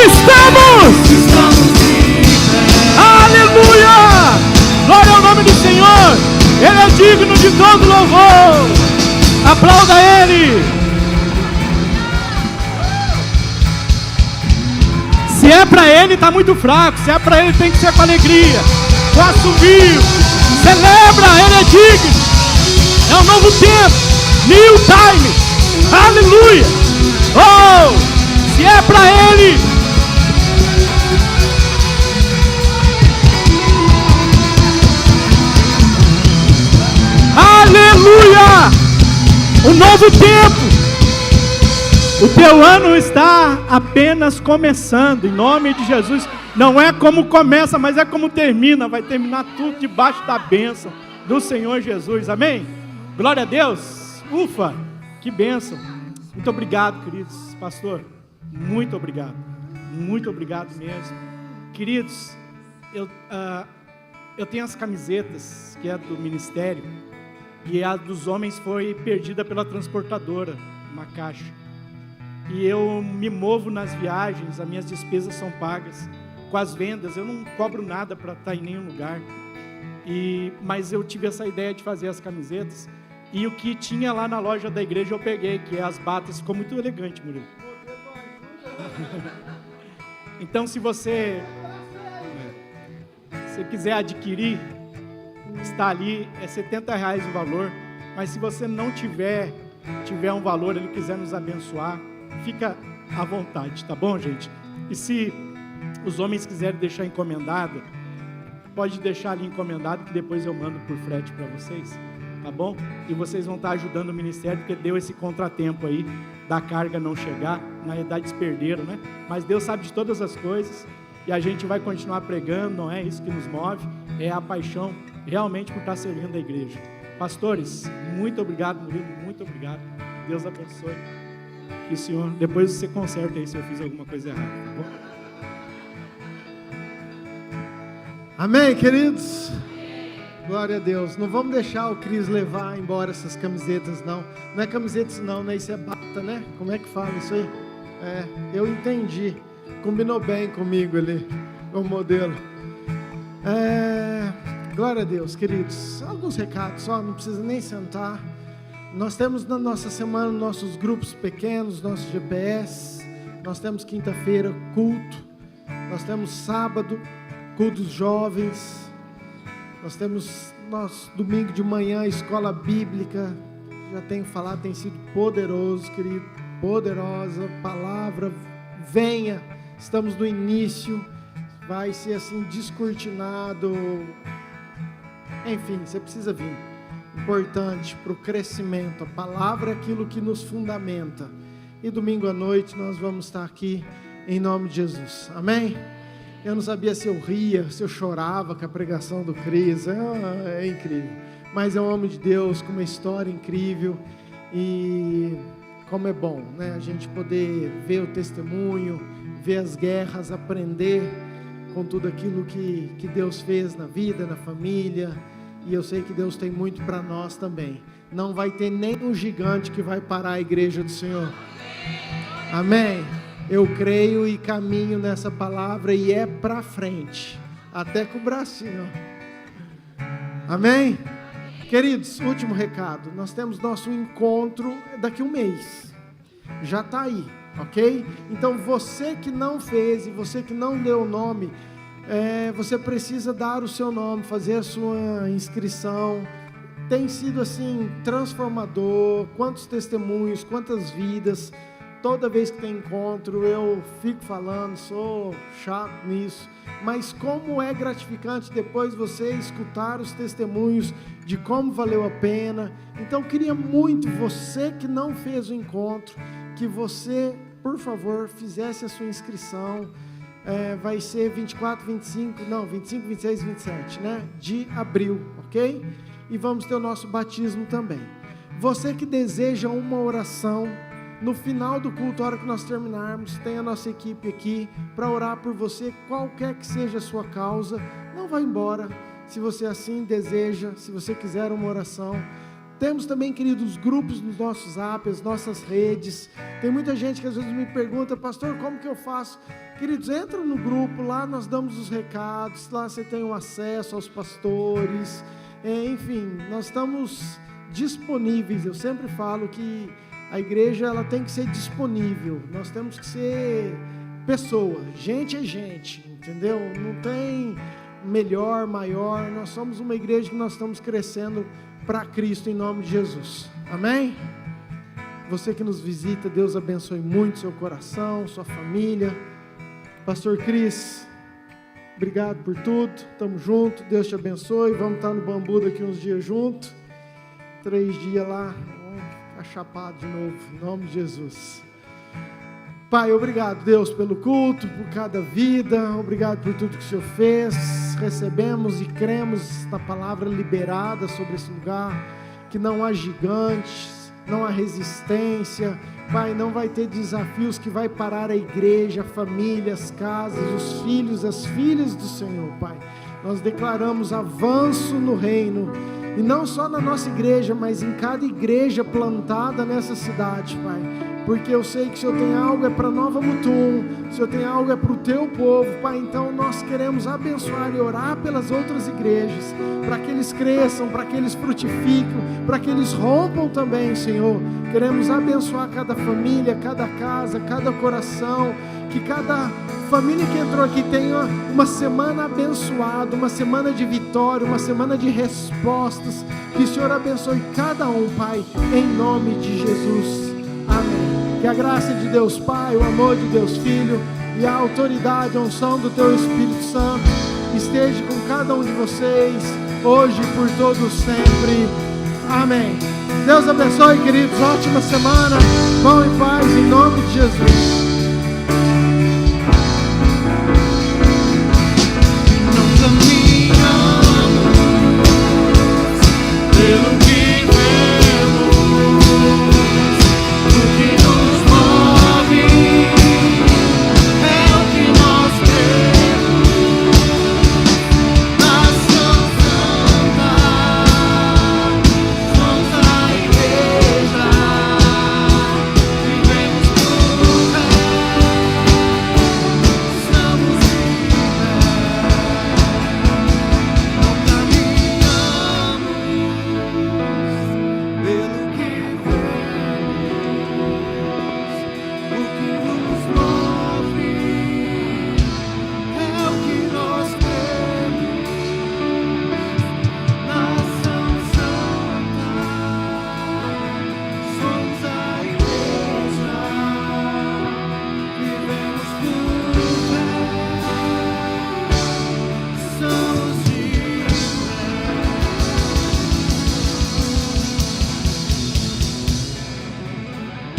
Estamos! Estamos de pé. Aleluia! Glória ao nome do Senhor! Ele é digno de todo louvor! Aplauda Ele! Se é pra Ele, tá muito fraco. Se é pra Ele, tem que ser com alegria, com assovio. Celebra, Ele é digno. É um novo tempo, new time. Aleluia! Oh! Se é pra Ele, aleluia! Um novo tempo. O teu ano está apenas começando, em nome de Jesus. Não é como começa, mas é como termina. Vai terminar tudo debaixo da bênção do Senhor Jesus, amém? Glória a Deus. Ufa, que bênção. Muito obrigado, queridos. Pastor, muito obrigado mesmo. Queridos, eu tenho as camisetas, que é do ministério, e a dos homens foi perdida pela transportadora, uma caixa. E eu me movo nas viagens, as minhas despesas são pagas. Com as vendas, eu não cobro nada para estar em nenhum lugar. Mas eu tive essa ideia de fazer as camisetas. E o que tinha lá na loja da igreja eu peguei, que é as batas. Ficou muito elegante, Murilo. Então, se você quiser adquirir, está ali, é R$70 o valor. Mas se você não tiver um valor, ele quiser nos abençoar, fica à vontade, tá bom, gente? E se os homens quiserem deixar encomendado, pode deixar ali encomendado, que depois eu mando por frete para vocês, tá bom? E vocês vão estar ajudando o ministério, porque deu esse contratempo aí, da carga não chegar. Na verdade eles perderam, né? Mas Deus sabe de todas as coisas, e a gente vai continuar pregando, não é isso que nos move, é a paixão realmente por estar servindo a igreja. Pastores, muito obrigado, Murilo, muito obrigado. Deus abençoe. Que o Senhor, depois você conserta aí se eu fiz alguma coisa errada, tá bom? Amém, queridos? Glória a Deus. Não vamos deixar o Cris levar embora essas camisetas, não. Não é camisetas não, né? Isso é bata, né? Como é que fala isso aí? Eu entendi. Combinou bem comigo ali, o modelo. Glória a Deus, queridos. Alguns recados só, não precisa nem sentar. Nós temos na nossa semana nossos grupos pequenos, nossos GPS. Nós temos quinta-feira culto. Nós temos sábado culto dos jovens. Nós temos nosso domingo de manhã escola bíblica. Já tenho falado, tem sido poderoso, querido, poderosa palavra. Venha, estamos no início. Vai ser assim descortinado. Enfim, você precisa vir. Importante para o crescimento. A palavra é aquilo que nos fundamenta. E domingo à noite nós vamos estar aqui em nome de Jesus. Amém? Eu não sabia se eu ria, se eu chorava com a pregação do Cris. É incrível. Mas é um homem de Deus com uma história incrível. E como é bom, né? A gente poder ver o testemunho, ver as guerras, aprender com tudo aquilo que Deus fez na vida, na família. E eu sei que Deus tem muito para nós também. Não vai ter nenhum gigante que vai parar a igreja do Senhor. Amém? Eu creio e caminho nessa palavra e é para frente. Até com o bracinho. Amém? Queridos, último recado. Nós temos nosso encontro daqui a um mês. Já está aí, ok? Então você que não fez e você que não deu o nome, você precisa dar o seu nome, fazer a sua inscrição. Tem sido assim transformador. Quantos testemunhos, quantas vidas. Toda vez que tem encontro eu fico falando, sou chato nisso, mas como é gratificante depois você escutar os testemunhos de como valeu a pena. Então queria muito, você que não fez o encontro, que você, por favor, fizesse a sua inscrição. Vai ser 25, 26, 27, né? De abril, ok? E vamos ter o nosso batismo também. Você que deseja uma oração, no final do culto, a hora que nós terminarmos, tem a nossa equipe aqui para orar por você, qualquer que seja a sua causa. Não vá embora, se você assim deseja, se você quiser uma oração. Temos também, queridos, grupos nos nossos apps, as nossas redes. Tem muita gente que às vezes me pergunta, pastor, como que eu faço? Queridos, entra no grupo, lá nós damos os recados, lá você tem o acesso aos pastores. Enfim, nós estamos disponíveis. Eu sempre falo que a igreja ela tem que ser disponível, nós temos que ser pessoa, gente é gente, entendeu? Não tem melhor, maior, nós somos uma igreja que nós estamos crescendo para Cristo em nome de Jesus, amém? Você que nos visita, Deus abençoe muito seu coração, sua família. Pastor Cris, obrigado por tudo, estamos juntos, Deus te abençoe, vamos estar no Bambu daqui uns dias juntos, 3 dias lá, chapado de novo, em nome de Jesus. Pai, obrigado, Deus, pelo culto, por cada vida, obrigado por tudo que o Senhor fez. Recebemos e cremos na palavra liberada sobre esse lugar, que não há gigantes, não há resistência. Pai, não vai ter desafios que vai parar a igreja, a família, as casas, os filhos, as filhas do Senhor, Pai. Nós declaramos avanço no reino, e não só na nossa igreja, mas em cada igreja plantada nessa cidade, Pai. porque eu sei que o Senhor tem algo é para Nova Mutum, o Senhor tem algo é para o teu povo, Pai. Então nós queremos abençoar e orar pelas outras igrejas, para que eles cresçam, para que eles frutifiquem, para que eles rompam também, Senhor. Queremos abençoar cada família, cada casa, cada coração, que cada família que entrou aqui tenha uma semana abençoada, uma semana de vitória, uma semana de respostas. Que o Senhor abençoe cada um, Pai, em nome de Jesus. Amém. Que a graça de Deus Pai, o amor de Deus Filho e a autoridade, a unção do Teu Espírito Santo esteja com cada um de vocês, hoje e por todo sempre. Amém. Deus abençoe, queridos. Ótima semana. Vão em paz, em nome de Jesus.